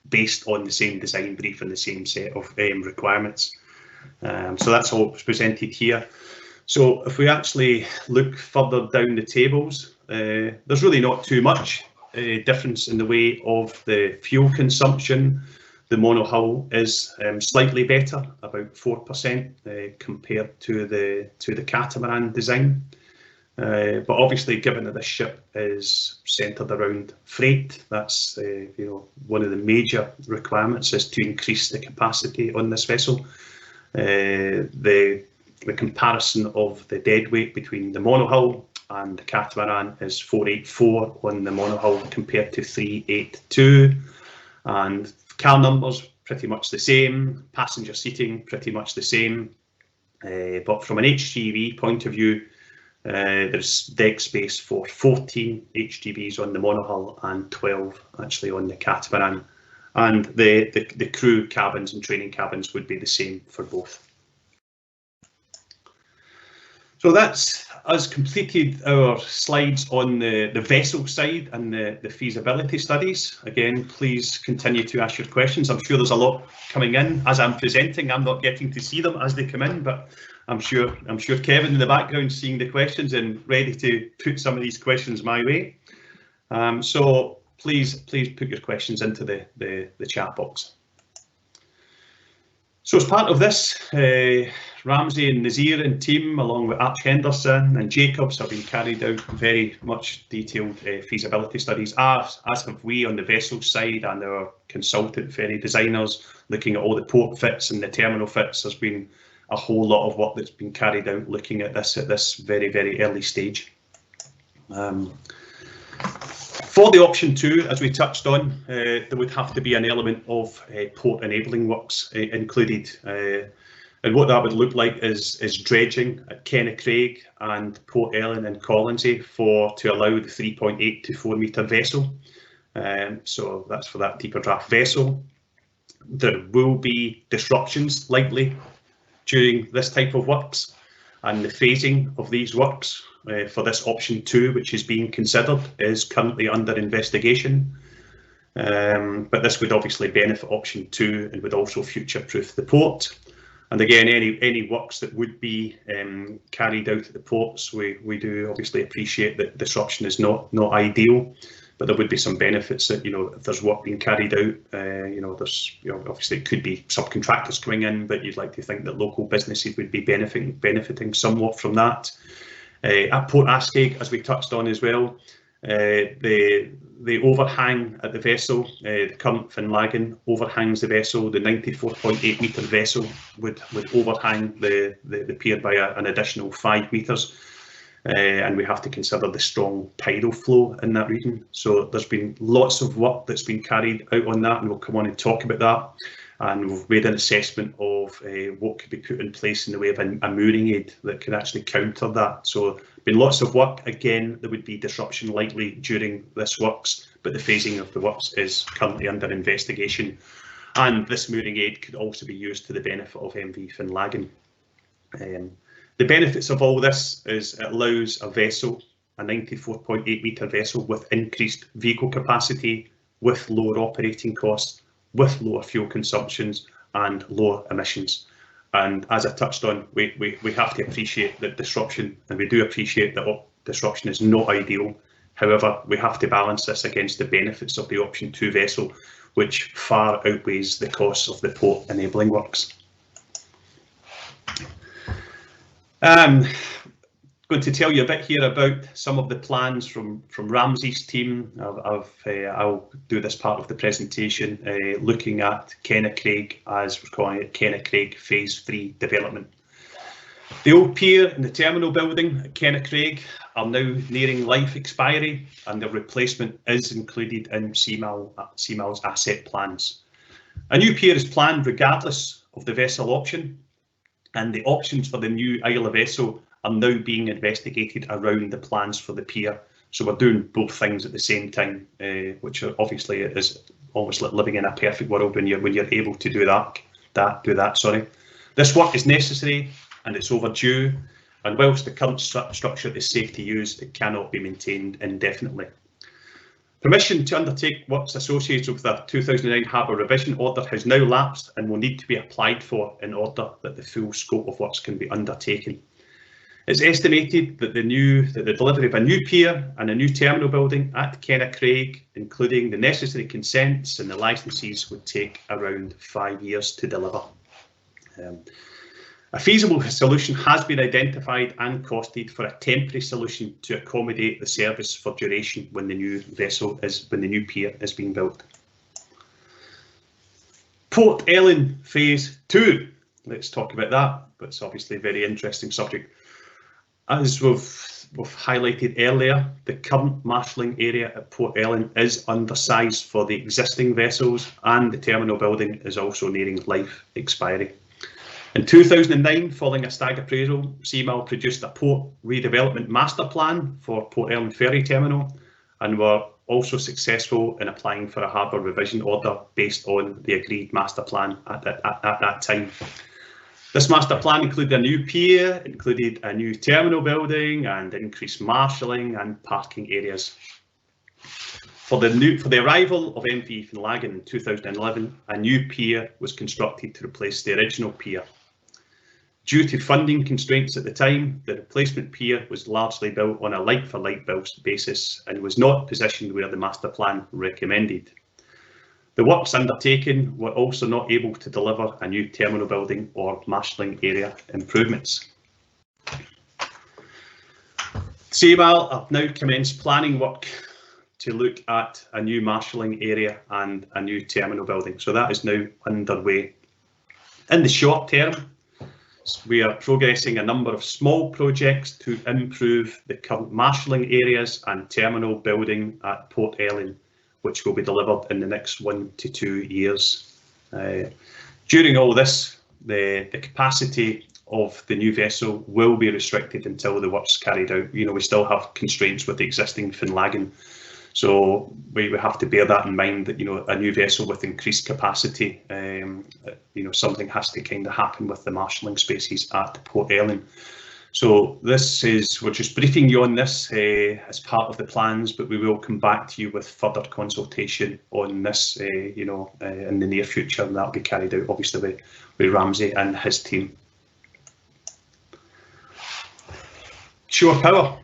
based on the same design brief and the same set of requirements. So that's all presented here. So if we actually look further down the tables, there's really not too much difference in the way of the fuel consumption. The monohull is slightly better, about 4% compared to the catamaran design. But obviously, given that this ship is centred around freight, that's one of the major requirements is to increase the capacity on this vessel. The comparison of the deadweight between the monohull and the catamaran is 484 on the monohull compared to 382, and car numbers pretty much the same, passenger seating pretty much the same, but from an HGV point of view, there's deck space for 14 HGVs on the monohull and 12 actually on the catamaran, and the crew cabins and training cabins would be the same for both. So that's us completed our slides on the vessel side and the feasibility studies. Again, please continue to ask your questions. I'm sure there's a lot coming in as I'm presenting. I'm not getting to see them as they come in, but I'm sure Kevin in the background seeing the questions and ready to put some of these questions my way. So please put your questions into the chat box. So as part of this, Ramsey and Nazir and team, along with Arch Henderson and Jacobs, have been carried out very much detailed feasibility studies, as have we on the vessel side and our consultant ferry designers, looking at all the port fits and the terminal fits. There's been a whole lot of work that's been carried out looking at this very, very early stage. For the option 2, as we touched on, there would have to be an element of port enabling works included, and what that would look like is dredging at Kennecraig and Port Ellen and Colonsay to allow the 3.8 to 4 metre vessel. So that's for that deeper draft vessel. There will be disruptions likely during this type of works, and the phasing of these works for this option 2, which is being considered, is currently under investigation. But this would obviously benefit option 2 and would also future-proof the port. And again, any works that would be carried out at the ports, we do obviously appreciate that disruption is not ideal, but there would be some benefits that, if there's work being carried out, there's, obviously it could be subcontractors coming in, but you'd like to think that local businesses would be benefiting somewhat from that. At Port Askaig, as we touched on as well, the overhang at the vessel, the current Finlaggan overhangs the vessel. The 94.8 metre vessel would overhang the pier by an additional 5 metres. And we have to consider the strong tidal flow in that region. So there's been lots of work that's been carried out on that, and we'll come on and talk about that. And we've made an assessment of what could be put in place in the way of a mooring aid that could actually counter that. So been lots of work. Again, there would be disruption likely during this works, but the phasing of the works is currently under investigation. And this mooring aid could also be used to the benefit of MV Finlaggan. The benefits of all this is it allows a vessel, a 94.8 metre vessel with increased vehicle capacity, with lower operating costs, with lower fuel consumptions and lower emissions. And as I touched on, we have to appreciate that disruption, and we do appreciate that disruption is not ideal. However, we have to balance this against the benefits of the option 2 vessel, which far outweighs the costs of the port enabling works. Going to tell you a bit here about some of the plans from Ramsey's team. I'll do this part of the presentation looking at Kennacraig, as we're calling it, Kennacraig Phase 3 development. The old pier and the terminal building at Kennacraig are now nearing life expiry, and their replacement is included in CMAL's asset plans. A new pier is planned regardless of the vessel option, and the options for the new Islay vessel are now being investigated around the plans for the pier. So we're doing both things at the same time, which obviously is almost like living in a perfect world when you're able to do that. Sorry, this work is necessary and it's overdue. And whilst the current structure is safe to use, it cannot be maintained indefinitely. Permission to undertake works associated with the 2009 Harbour Revision Order has now lapsed and will need to be applied for in order that the full scope of works can be undertaken. It's estimated that the delivery of a new pier and a new terminal building at Kennacraig, including the necessary consents and the licences, would take around 5 years to deliver. A feasible solution has been identified and costed for a temporary solution to accommodate the service for duration when the new pier is being built. Port Ellen Phase 2. Let's talk about that. But it's obviously a very interesting subject. As we've highlighted earlier, the current marshalling area at Port Ellen is undersized for the existing vessels, and the terminal building is also nearing life expiry. In 2009, following a stag appraisal, CMAL produced a port redevelopment master plan for Port Ellen Ferry Terminal, and were also successful in applying for a harbour revision order based on the agreed master plan at that time. This master plan included a new pier, included a new terminal building, and increased marshalling and parking areas. For the arrival of MV Finlaggan in 2011, a new pier was constructed to replace the original pier. Due to funding constraints at the time, the replacement pier was largely built on a like-for-like basis and was not positioned where the master plan recommended. The works undertaken were also not able to deliver a new terminal building or marshalling area improvements. CMAL have now commenced planning work to look at a new marshalling area and a new terminal building. So that is now underway. In the short term, we are progressing a number of small projects to improve the current marshalling areas and terminal building at Port Ellen, which will be delivered in the next 1 to 2 years. During all this, the capacity of the new vessel will be restricted until the work's carried out. We still have constraints with the existing Finlaggan, so we have to bear that in mind, that a new vessel with increased capacity, something has to kind of happen with the marshalling spaces at Port Ellen. So we're just briefing you on this as part of the plans, but we will come back to you with further consultation on this, in the near future, and that will be carried out obviously with Ramsey and his team. Shore power.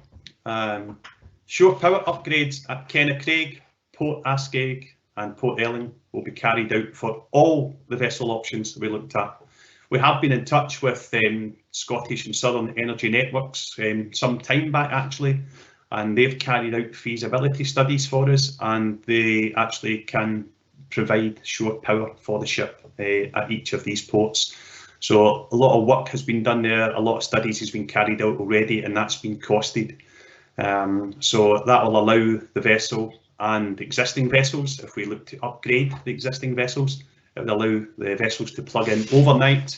Shore power upgrades at Kennacraig, Port Askaig and Port Ellen will be carried out for all the vessel options that we looked at. We have been in touch with Scottish and Southern Energy Networks some time back actually, and they've carried out feasibility studies for us, and they actually can provide shore power for the ship at each of these ports. So a lot of work has been done there, a lot of studies has been carried out already, and that's been costed. So that will allow the vessel and existing vessels, if we look to upgrade the existing vessels, it will allow the vessels to plug in overnight,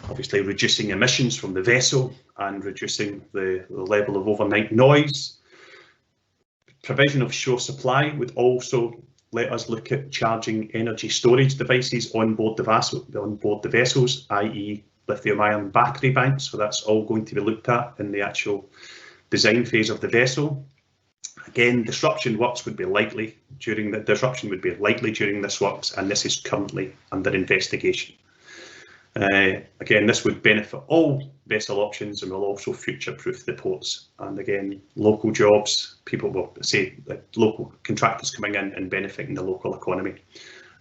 obviously reducing emissions from the vessel and reducing the level of overnight noise. Provision of shore supply would also let us look at charging energy storage devices on board the vessels, i.e. lithium-ion battery banks. So that's all going to be looked at in the actual design phase of the vessel. Again, disruption would be likely during this works, and this is currently under investigation. Again, this would benefit all vessel options and will also future-proof the ports. And again, local jobs, people will say that local contractors coming in and benefiting the local economy.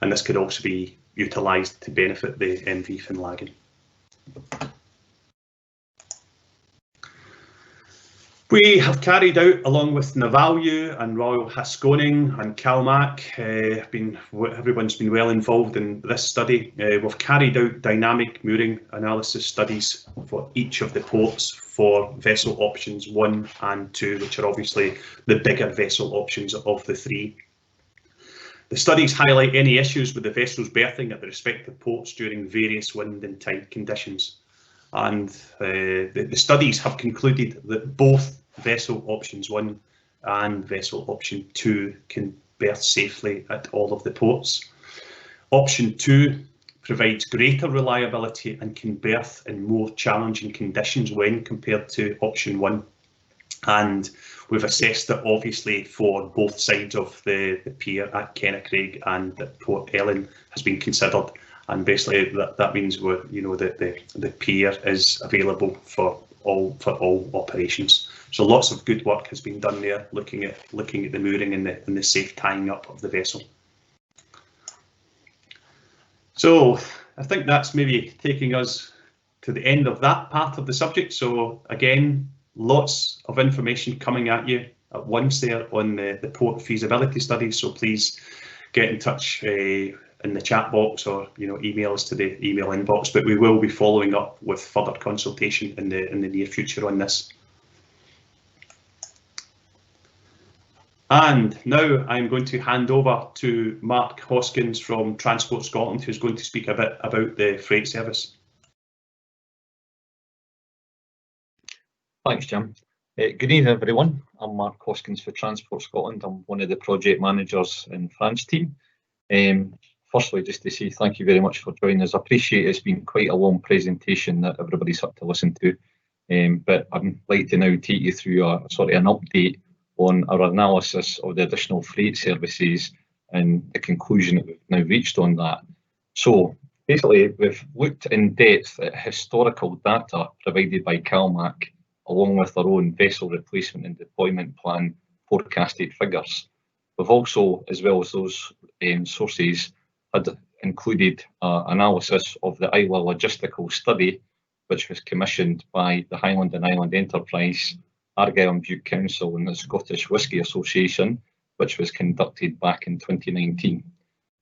And this could also be utilised to benefit the MV Finlaggan. We have carried out, along with Navalue and Royal Haskoning and Calmac, everyone's been well involved in this study. We've carried out dynamic mooring analysis studies for each of the ports for vessel options 1 and 2, which are obviously the bigger vessel options of the 3. The studies highlight any issues with the vessels berthing at the respective ports during various wind and tide conditions. And the studies have concluded that both vessel options 1 and vessel option 2 can berth safely at all of the ports. Option 2 provides greater reliability and can berth in more challenging conditions when compared to option 1. And we've assessed that obviously for both sides of the pier at Kennacraig and at Port Ellen has been considered, and basically that means the pier is available for all operations. So lots of good work has been done there, looking at the mooring and the safe tying up of the vessel. So I think that's maybe taking us to the end of that part of the subject. So again, lots of information coming at you at once there on the port feasibility studies. So please get in touch in the chat box, or email us to the email inbox. But we will be following up with further consultation in the near future on this. And now I'm going to hand over to Mark Hoskins from Transport Scotland, who's going to speak a bit about the freight service. Thanks, Jim. Good evening, everyone. I'm Mark Hoskins for Transport Scotland. I'm one of the project managers in France team. Firstly, just to say thank you very much for joining us. I appreciate it's been quite a long presentation that everybody's had to listen to, but I'd like to now take you through an update on our analysis of the additional freight services and the conclusion that we've now reached on that. So basically, we've looked in depth at historical data provided by Calmac, along with our own vessel replacement and deployment plan forecasted figures. We've also, as well as those sources, had included analysis of the Islay logistical study, which was commissioned by the Highland and Island Enterprise, Argyll and Bute Council and the Scottish Whisky Association, which was conducted back in 2019.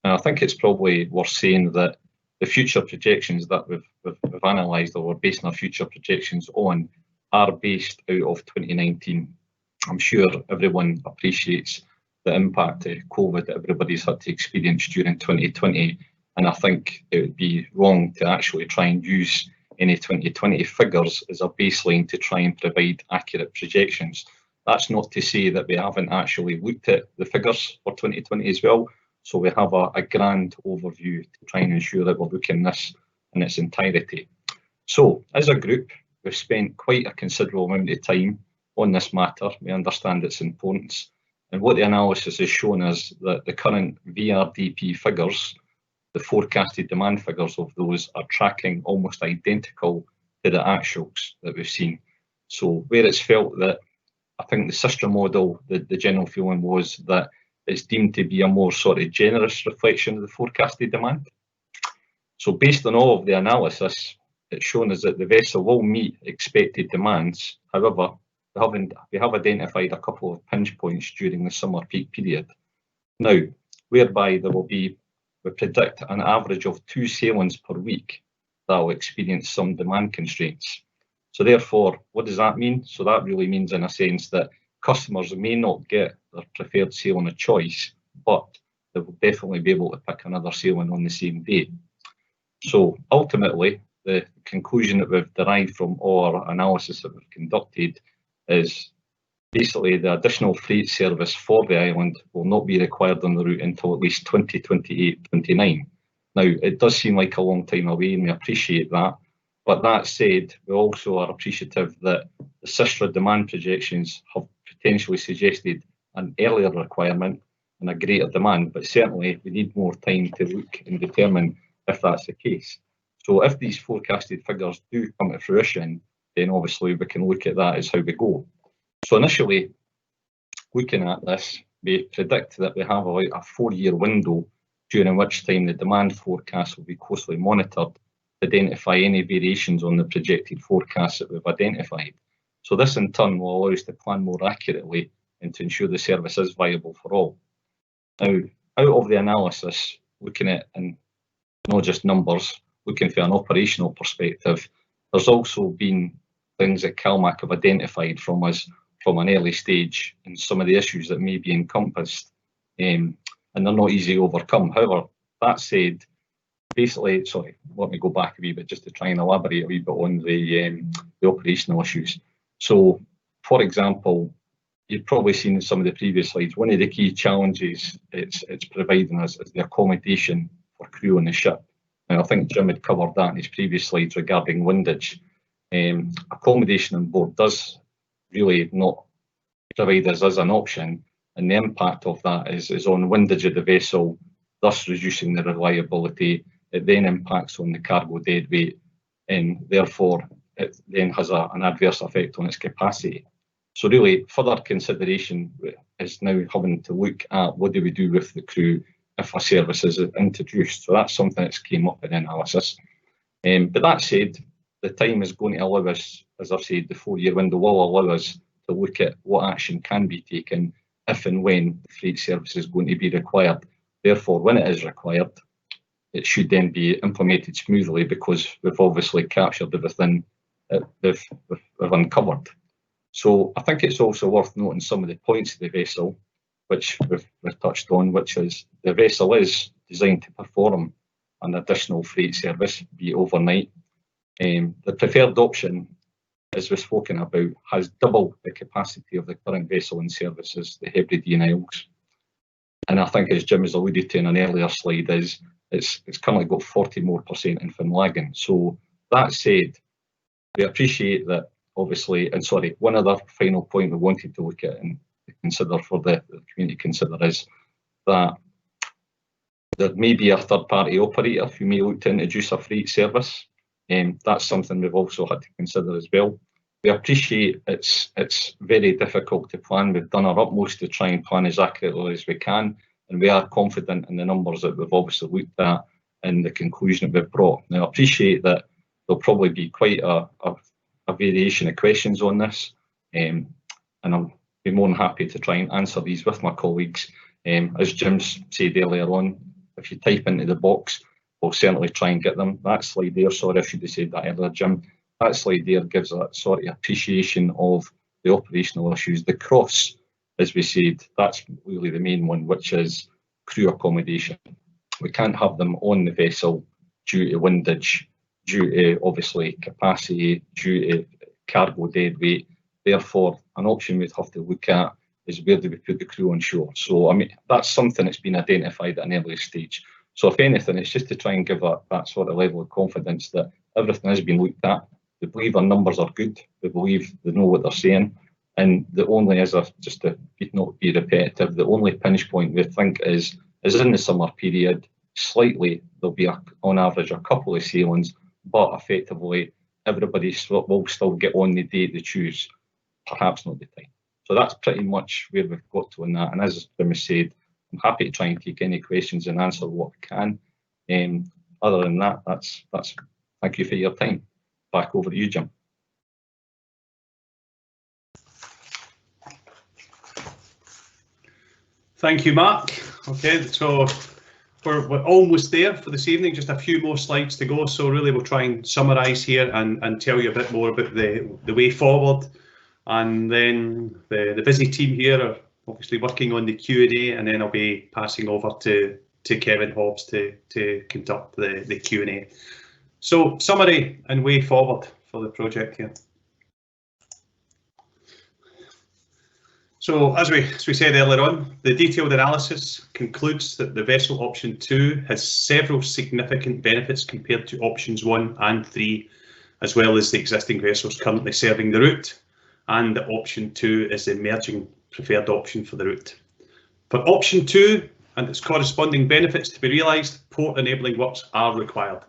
And I think it's probably worth saying that the future projections that we've analysed, or we're basing our future projections on, are based out of 2019. I'm sure everyone appreciates the impact of COVID that everybody's had to experience during 2020, and I think it would be wrong to actually try and use any 2020 figures as a baseline to try and provide accurate projections. That's not to say that we haven't actually looked at the figures for 2020 as well, so we have a grand overview to try and ensure that we're looking at this in its entirety. So as a group, we've spent quite a considerable amount of time on this matter. We understand its importance, and what the analysis has shown is that the current VRDP figures, the forecasted demand figures of those, are tracking almost identical to the actuals that we've seen. So where it's felt that, I think the sister model, the general feeling was that it's deemed to be a more generous reflection of the forecasted demand. So based on all of the analysis, it's shown us that the vessel will meet expected demands. However, we have identified a couple of pinch points during the summer peak period. Now, whereby we predict an average of 2 sailings per week that will experience some demand constraints. So therefore, what does that mean? So that really means, in a sense, that customers may not get their preferred sailing of choice, but they will definitely be able to pick another sailing on the same day. So ultimately, the conclusion that we've derived from all our analysis that we've conducted is basically the additional freight service for the island will not be required on the route until at least 2028-29. Now, it does seem like a long time away, and we appreciate that. But that said, we also are appreciative that the SISRA demand projections have potentially suggested an earlier requirement and a greater demand, but certainly we need more time to look and determine if that's the case. So if these forecasted figures do come to fruition, then obviously we can look at that as how we go. So initially, looking at this, we predict that we have about a 4-year window during which time the demand forecast will be closely monitored to identify any variations on the projected forecasts that we've identified. So this in turn will allow us to plan more accurately and to ensure the service is viable for all. Now, out of the analysis, looking at, and not just numbers, looking from an operational perspective, there's also been things that CalMac have identified from us from an early stage and some of the issues that may be encompassed, and they're not easy to overcome. However, that said, basically, sorry, let me go back a wee bit just to try and elaborate a wee bit on the operational issues. So, for example, you've probably seen in some of the previous slides, one of the key challenges it's providing us is the accommodation for crew on the ship. Now, I think Jim had covered that in his previous slides regarding Windage. Accommodation on board does really not provide us as an option, and the impact of that is on windage of the vessel, thus reducing the reliability. It then impacts on the cargo deadweight, and therefore it then has an adverse effect on its capacity. So really, further consideration is now having to look at what do we do with the crew if a service is introduced. So that's something that's came up in analysis. But that said, the time is going to allow us, as I've said, the 4-year window will allow us to look at what action can be taken if and when the freight service is going to be required. Therefore, when it is required, it should then be implemented smoothly because we've obviously captured everything that we've uncovered. So I think it's also worth noting some of the points of the vessel, which we've touched on, which is the vessel is designed to perform an additional freight service, be it overnight. The preferred option, as we've spoken about, has double the capacity of the current vessel in services, the Hebridean Isles. And I think, as Jim has alluded to in an earlier slide, it's currently got 40% more in Finlaggan. So that said, we appreciate that, obviously, and sorry, one other final point we wanted to look at and consider for the community to consider is that there may be a third-party operator who may look to introduce a freight service. That's something we've also had to consider as well. We appreciate it's very difficult to plan. We've done our utmost to try and plan as accurately as we can, and we are confident in the numbers that we've obviously looked at and the conclusion that we've brought. Now, I appreciate that there'll probably be quite a variation of questions on this, and I'll be more than happy to try and answer these with my colleagues. As Jim said earlier on, if you type into the box, we'll certainly try and get them. That slide there, sorry, I should have said that earlier, Jim. That slide there gives a sort of appreciation of the operational issues. The cross, as we said, that's really the main one, which is crew accommodation. We can't have them on the vessel due to windage, due to obviously capacity, due to cargo deadweight. Therefore, an option we'd have to look at is where do we put the crew on shore. So, I mean, that's something that's been identified at an early stage. So if anything, it's just to try and give that sort of level of confidence that everything has been looked at. We believe our numbers are good. We believe they know what they're saying. And the only, just to not be repetitive, the only pinch point we think is in the summer period, slightly, there'll be on average a couple of sailings, but effectively everybody will still get on the date they choose, perhaps not the time. So that's pretty much where we've got to on that. And as Jim said, I'm happy to try and take any questions and answer what we can. Other than that, that's thank you for your time. Back over to you, Jim. Thank you, Mark. Okay, so we're almost there for this evening, just a few more slides to go. So really we'll try and summarise here and tell you a bit more about the way forward. And then the busy team here are obviously working on the Q&A, and then I'll be passing over to Kevin Hobbs to conduct the Q&A. So summary and way forward for the project here. So as we said earlier on, the detailed analysis concludes that the vessel option 2 has several significant benefits compared to options 1 and 3, as well as the existing vessels currently serving the route, and that option 2 is the emerging preferred option for the route. For option 2 and its corresponding benefits to be realised, port enabling works are required.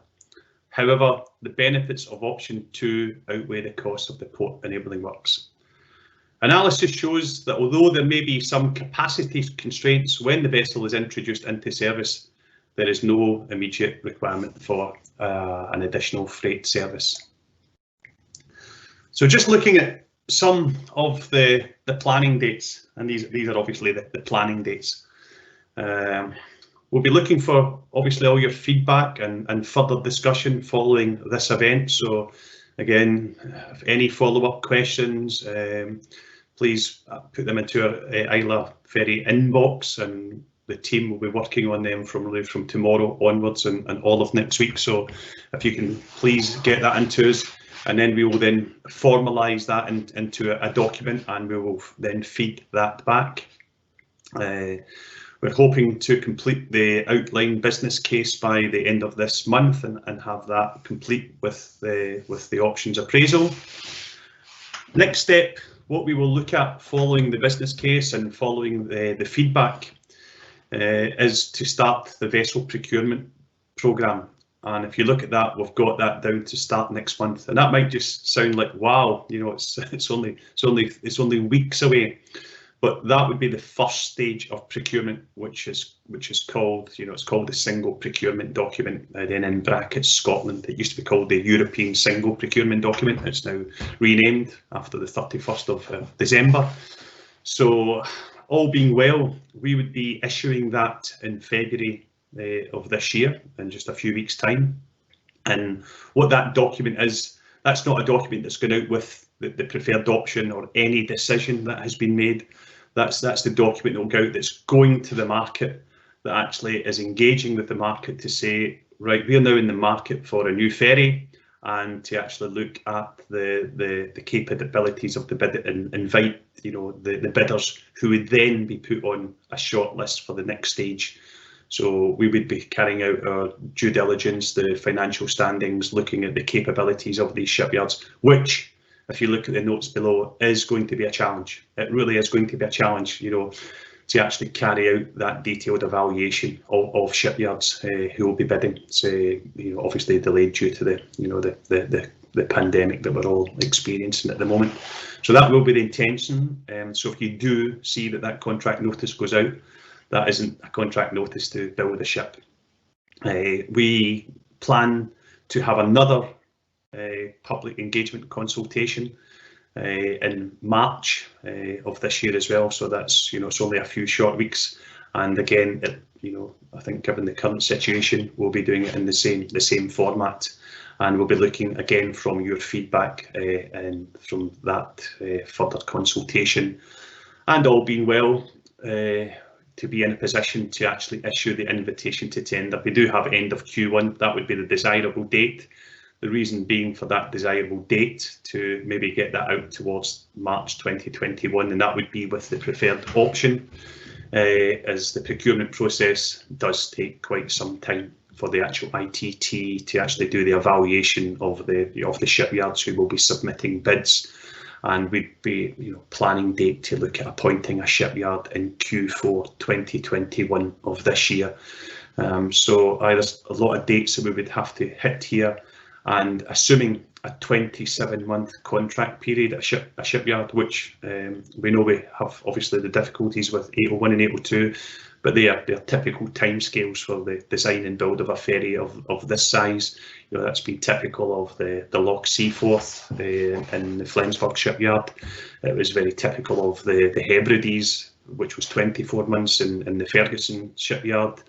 However, the benefits of option 2 outweigh the costs of the port enabling works. Analysis shows that although there may be some capacity constraints when the vessel is introduced into service, there is no immediate requirement for an additional freight service. So just looking at some of the planning dates, and these are obviously the planning dates. We'll be looking for obviously all your feedback and further discussion following this event. So again, if any follow-up questions, please put them into our Islay Ferry inbox, and the team will be working on them from tomorrow onwards and all of next week. So if you can please get that into us, and then we will then formalise that into a document, and we will then feed that back. We're hoping to complete the outline business case by the end of this month and have that complete with the options appraisal. Next step, what we will look at following the business case and following the feedback is to start the vessel procurement programme. And if you look at that, we've got that down to start next month, and that might just sound like wow, you know, it's only weeks away. But that would be the first stage of procurement, which is called, you know, it's called the single procurement document. Then in brackets Scotland, it used to be called the European Single Procurement Document. It's now renamed after the 31st of December. So all being well, we would be issuing that in February of this year, in just a few weeks' time. And what that document is, that's not a document that's going out with the preferred option or any decision that has been made. That's the document that will go out, that's going to the market, that actually is engaging with the market to say, right, we're now in the market for a new ferry, and to actually look at the capabilities of the bid and invite, you know, the bidders who would then be put on a short list for the next stage. So we would be carrying out our due diligence, the financial standings, looking at the capabilities of these shipyards, which, if you look at the notes below, is going to be a challenge. It really is going to be a challenge, you know, to actually carry out that detailed evaluation of shipyards who will be bidding. So, you know, obviously delayed due to the pandemic that we're all experiencing at the moment. So that will be the intention. So if you do see that contract notice goes out, that isn't a contract notice to build a ship. We plan to have another public engagement consultation in March of this year as well. So that's, you know, it's only a few short weeks. And again, you know, I think given the current situation, we'll be doing it in the same format. And we'll be looking again from your feedback and from that further consultation. And all being well, to be in a position to actually issue the invitation to tender. We do have end of Q1, that would be the desirable date. The reason being for that desirable date to maybe get that out towards March 2021, and that would be with the preferred option, as the procurement process does take quite some time for the actual ITT to actually do the evaluation of the shipyards who will be submitting bids. And we'd be, you know, planning date to look at appointing a shipyard in Q4 2021 of this year. So there's a lot of dates that we would have to hit here, and assuming a 27-month contract period at a shipyard, which we know we have obviously the difficulties with 801 and 802, but they are typical timescales for the design and build of a ferry of this size. You know, that's been typical of the Loch Seaforth in the Flensburg shipyard. It was very typical of the Hebrides, which was 24 months in the Ferguson shipyard.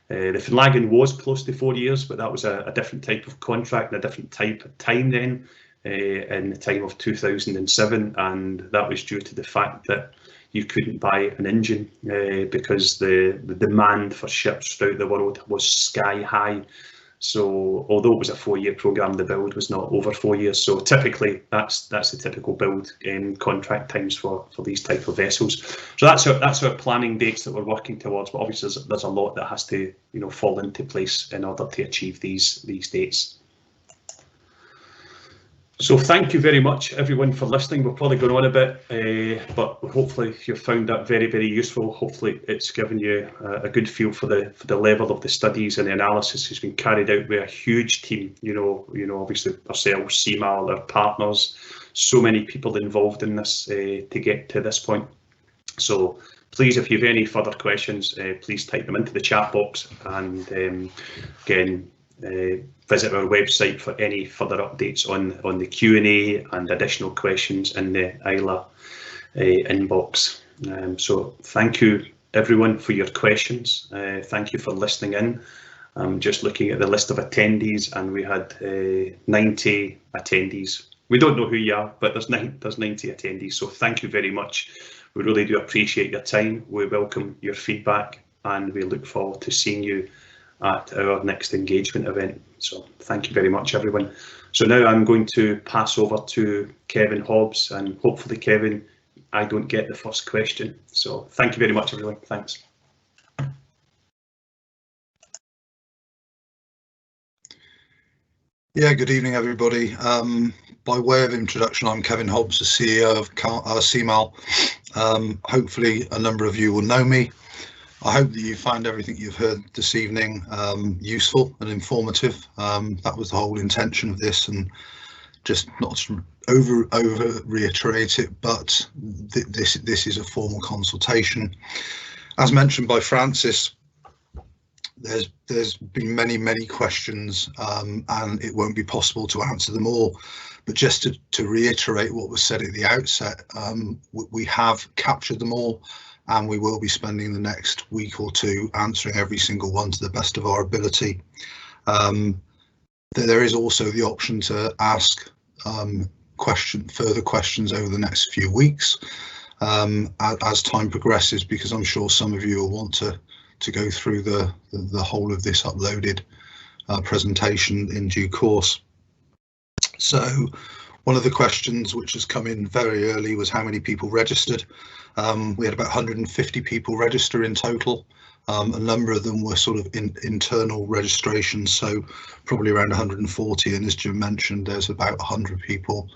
The Finlaggan was close to 4 years, but that was a different type of contract and a different type of time then, in the time of 2007, and that was due to the fact that you couldn't buy an engine because the demand for ships throughout the world was sky high. So although it was a 4-year programme, the build was not over 4 years. So typically that's the typical build contract times for these type of vessels. So that's our planning dates that we're working towards. But obviously there's a lot that has to, you know, fall into place in order to achieve these dates. So thank you very much everyone for listening. We're probably going on a bit, but hopefully you've found that very, very useful. Hopefully it's given you a good feel for the level of the studies and the analysis has been carried out by a huge team. You know, obviously ourselves, CMAL, our partners, so many people involved in this to get to this point. So please, if you have any further questions, please type them into the chat box, and again, visit our website for any further updates on the Q&A and additional questions in the Islay inbox. So thank you everyone for your questions. Thank you for listening in. I'm just looking at the list of attendees, and we had 90 attendees. We don't know who you are, but there's 90 attendees, so thank you very much. We really do appreciate your time. We welcome your feedback, and we look forward to seeing you at our next engagement event. So thank you very much, everyone. So now I'm going to pass over to Kevin Hobbs, and hopefully, Kevin, I don't get the first question. So thank you very much, everyone. Thanks. Yeah, good evening, everybody. By way of introduction, I'm Kevin Hobbs, the CEO of CMAL. Hopefully a number of you will know me. I hope that you find everything you've heard this evening useful and informative. That was the whole intention of this, and just not to over reiterate it, but this is a formal consultation. As mentioned by Francis, there's been many questions, and it won't be possible to answer them all. But just to reiterate what was said at the outset, we have captured them all, and we will be spending the next week or two answering every single one to the best of our ability. There is also the option to ask further questions over the next few weeks as time progresses, because I'm sure some of you will want to go through the whole of this uploaded presentation in due course. So one of the questions which has come in very early was how many people registered. We had about 150 people register in total. A number of them were sort of internal registrations, so probably around 140, and as Jim mentioned, there's about 100 people,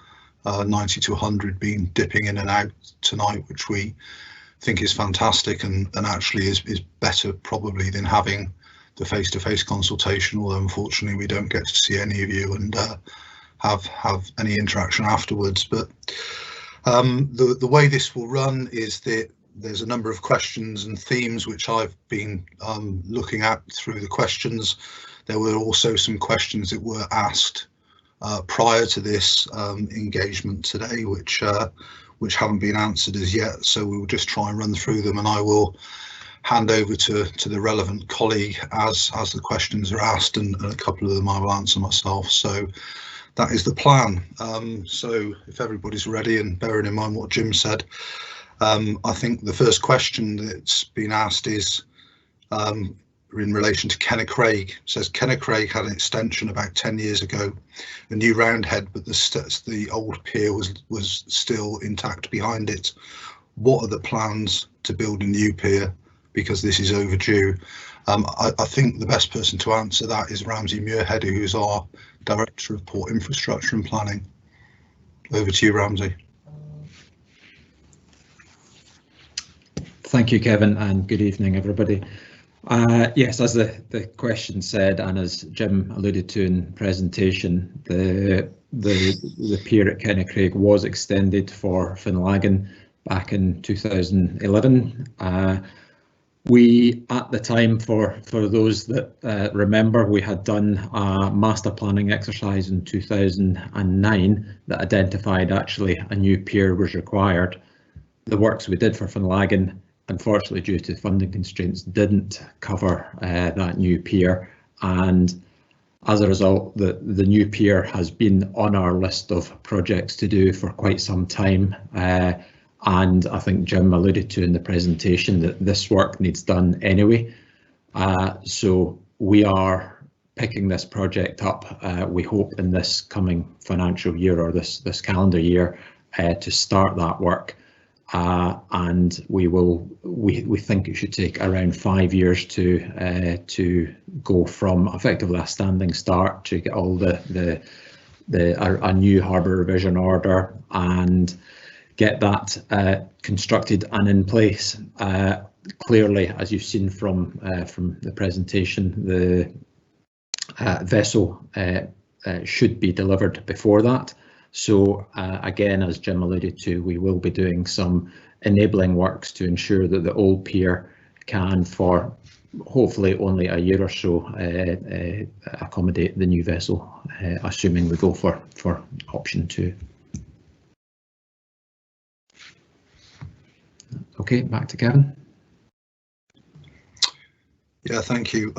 90 to 100 been dipping in and out tonight, which we think is fantastic, and actually is better probably than having the face-to-face consultation, although unfortunately we don't get to see any of you and have any interaction afterwards. But the way this will run is that there's a number of questions and themes which I've been looking at through the questions. There were also some questions that were asked prior to this engagement today, which haven't been answered as yet. So we will just try and run through them, and I will hand over to the relevant colleague as the questions are asked, and a couple of them I will answer myself. So that is the plan. So if everybody's ready, and bearing in mind what Jim said, I think the first question that's been asked is in relation to Kennaicraig. It says Kennaicraig had an extension about 10 years ago, a new roundhead, but the old pier was still intact behind it. What are the plans to build a new pier, because this is overdue? I think the best person to answer that is Ramsey Muirhead, who's our Director of Port Infrastructure and Planning. Over to you, Ramsey. Thank you, Kevin, and good evening, everybody. Yes, as the question said, and as Jim alluded to in presentation, the pier at Kennaicraig was extended for Finlaggan back in 2011. We, at the time, for those that remember, we had done a master planning exercise in 2009 that identified actually a new pier was required. The works we did for Finlaggan, unfortunately, due to funding constraints, didn't cover that new pier, and as a result, the new pier has been on our list of projects to do for quite some time. And I think Jim alluded to in the presentation that this work needs done anyway. So we are picking this project up, we hope, in this coming financial year, or this calendar year, to start that work. And we think it should take around 5 years to go from effectively a standing start to get all a new harbour revision order and get that constructed and in place. Clearly, as you've seen from the presentation, the vessel should be delivered before that. So again, as Jim alluded to, we will be doing some enabling works to ensure that the old pier can, for hopefully only a year or so, accommodate the new vessel, assuming we go for option 2. Okay, back to Kevin. Yeah, thank you.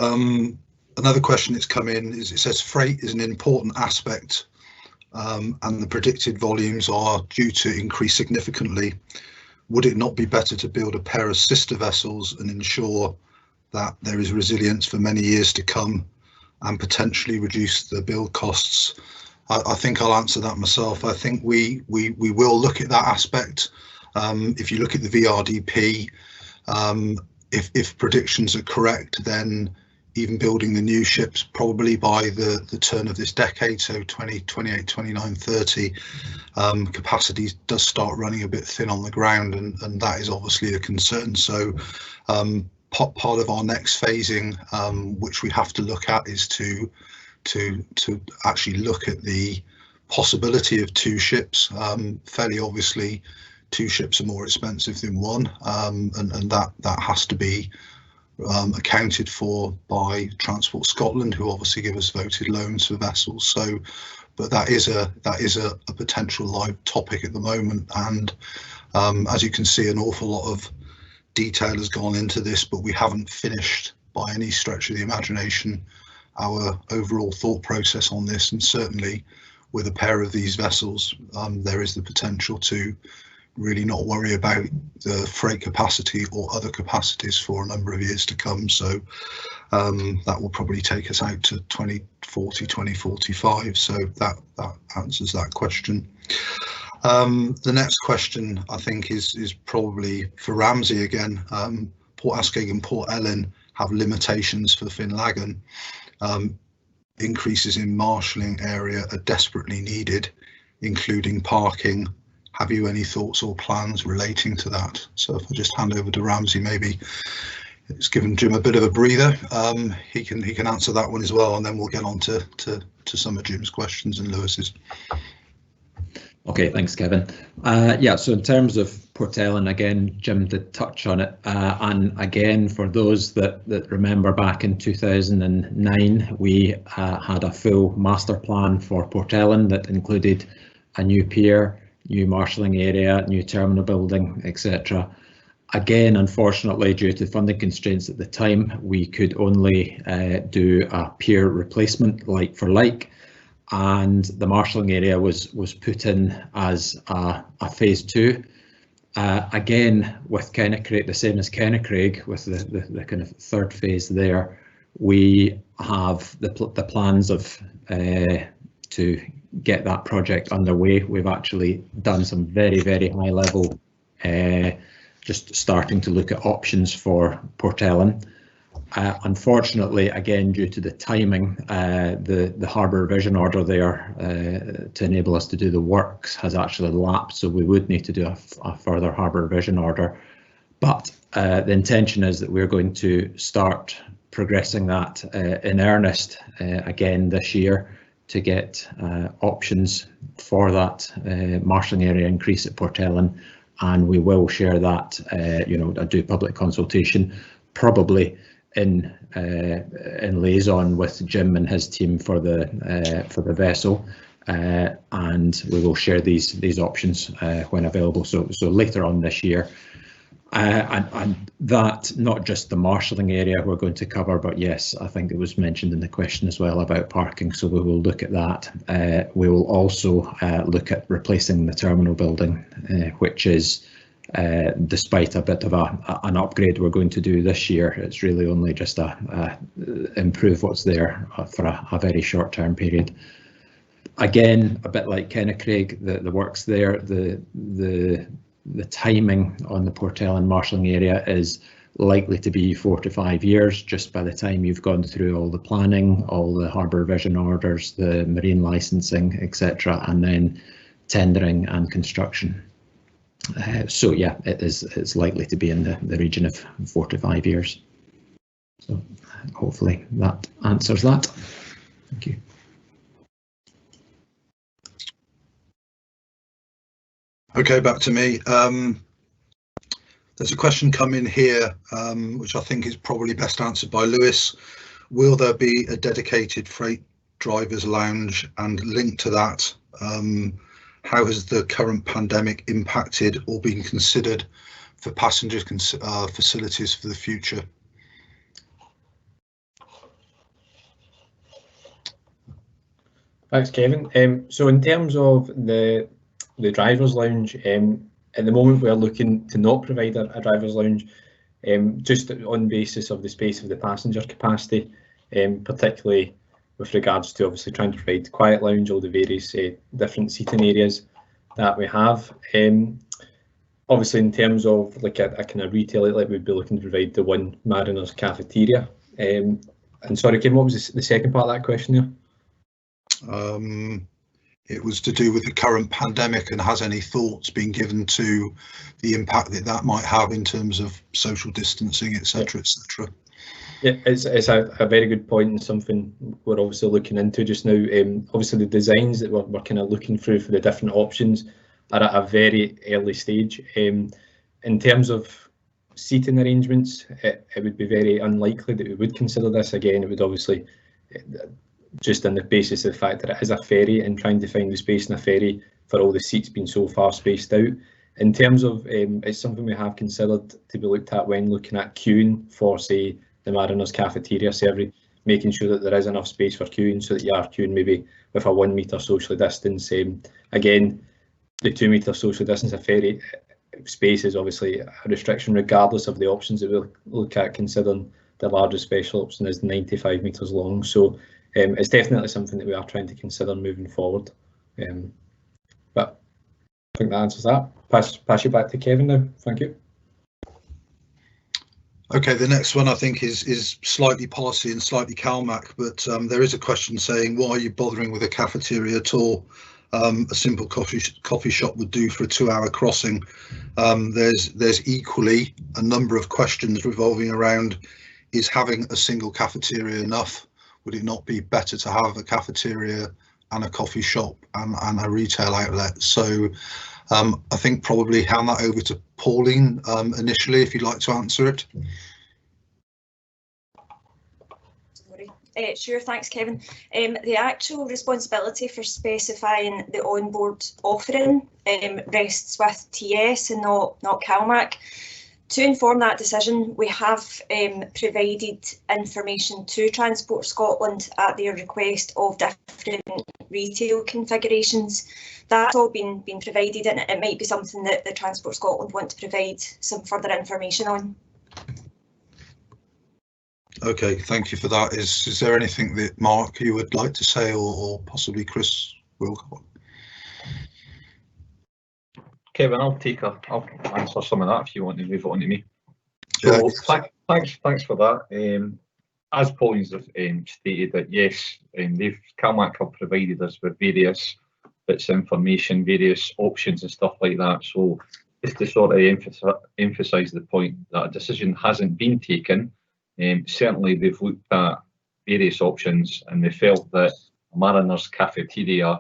Another question that's come in is, it says freight is an important aspect, and the predicted volumes are due to increase significantly. Would it not be better to build a pair of sister vessels and ensure that there is resilience for many years to come and potentially reduce the build costs? I think I'll answer that myself. I think we will look at that aspect. If you look at the VRDP, if predictions are correct, then even building the new ships probably by the turn of this decade, so 2028, 29, 30, capacity does start running a bit thin on the ground, and that is obviously a concern. So part of our next phasing, which we have to look at, is to actually look at the possibility of 2 ships. Fairly obviously, 2 ships are more expensive than 1, and that has to be accounted for by Transport Scotland, who obviously give us voted loans for vessels. So, but that is a potential live topic at the moment, and as you can see, an awful lot of detail has gone into this, but we haven't finished by any stretch of the imagination our overall thought process on this. And certainly with a pair of these vessels, there is the potential to really not worry about the freight capacity or other capacities for a number of years to come. So that will probably take us out to 2040, 2045. So that answers that question. The next question, I think, is probably for Ramsey again. Port Askeig and Port Ellen have limitations for Finlaggan. Increases in marshalling area are desperately needed, including parking. Have you any thoughts or plans relating to that? So if I just hand over to Ramsey, maybe it's given Jim a bit of a breather. He can answer that one as well, and then we'll get on to some of Jim's questions and Lewis's. Okay, thanks, Kevin. Yeah, so in terms of Port Ellen, again, Jim did touch on it. And again, for those that remember, back in 2009, we had a full master plan for Port Ellen that included a new pier, new marshalling area, new terminal building, etc. Again, unfortunately, due to funding constraints at the time, we could only do a pier replacement like for like, and the marshalling area was put in as a phase 2. Again, with Kennecraig, the same as Kennecraig, with the kind of 3rd phase there, we have the plans of to get that project underway. We've actually done some very high level, just starting to look at options for Port Ellen. Unfortunately, again, due to the timing, the harbour revision order there to enable us to do the works has actually lapsed, so we would need to do a further harbour revision order. But the intention is that we're going to start progressing that in earnest again this year, to get options for that marshalling area increase at Port Ellen, and we will share that, do public consultation, probably in liaison with Jim and his team for the vessel, and we will share these options when available. So later on this year. And that, not just the marshalling area we're going to cover, but yes, I think it was mentioned in the question as well about parking, so we will look at that. We will also look at replacing the terminal building, which is, despite a bit of an upgrade we're going to do this year, it's really only just improve what's there for a very short-term period. Again, a bit like Kennecraig, the works there, the timing on the Port Ellen marshalling area is likely to be 4 to 5 years, just by the time you've gone through all the planning, all the harbour revision orders, the marine licensing, etc., and then tendering and construction. So yeah, it's likely to be in the region of 4 to 5 years. So hopefully that answers that. Thank you. Okay, back to me. The There's a question come in here, which I think is probably best answered by Lewis. Will there be a dedicated freight drivers lounge? And linked to that, how has the current pandemic impacted or been considered for passenger facilities for the future? Thanks, Kevin. So in terms of the driver's lounge, at the moment we're looking to not provide a driver's lounge, just on basis of the space of the passenger capacity, particularly with regards to obviously trying to provide quiet lounge, all the various different seating areas that we have. Obviously in terms of like a kind of retail outlet, we'd be looking to provide the one Mariners cafeteria. And sorry, Kevin, what was the second part of that question there? It was to do with the current pandemic, and has any thoughts been given to the impact that might have in terms of social distancing, etc., etc. Yeah, it's a very good point, and something we're obviously looking into just now. Obviously the designs that we're kind of looking through for the different options are at a very early stage. In terms of seating arrangements, it would be very unlikely that we would consider this. Again, it would obviously just on the basis of the fact that it is a ferry and trying to find the space in a ferry for all the seats being so far spaced out. In terms of, it's something we have considered to be looked at when looking at queuing for, say, the Mariners cafeteria service, making sure that there is enough space for queuing so that you are queuing maybe with a 1 metre social distance. Again, the 2 metre social distance, a ferry space is obviously a restriction regardless of the options that we'll look at, considering the largest special option is 95 metres long. So it's definitely something that we are trying to consider moving forward. But I think that answers that. Pass you back to Kevin now. Thank you. Okay, the next one I think is slightly policy and slightly CalMac, but there is a question saying, why are you bothering with a cafeteria at all? A simple coffee shop would do for a 2-hour crossing. There's equally a number of questions revolving around, is having a single cafeteria enough? Would it not be better to have a cafeteria and a coffee shop and a retail outlet? So I think probably hand that over to Pauline initially, if you'd like to answer it. Sure, thanks, Kevin. The actual responsibility for specifying the onboard offering rests with TS and not CalMac. To inform that decision, we have provided information to Transport Scotland at their request of different retail configurations. That's all been provided, and it might be something that the Transport Scotland want to provide some further information on. Okay, thank you for that. Is there anything that Mark you would like to say, or possibly Chris Wilcott? Kevin, I'll answer some of that if you want to move on to me. So thanks for that. As Pauline's stated, that yes, CalMac have provided us with various bits of information, various options and stuff like that. So just to sort of emphasise the point that a decision hasn't been taken. Certainly they've looked at various options and they felt that a Mariners cafeteria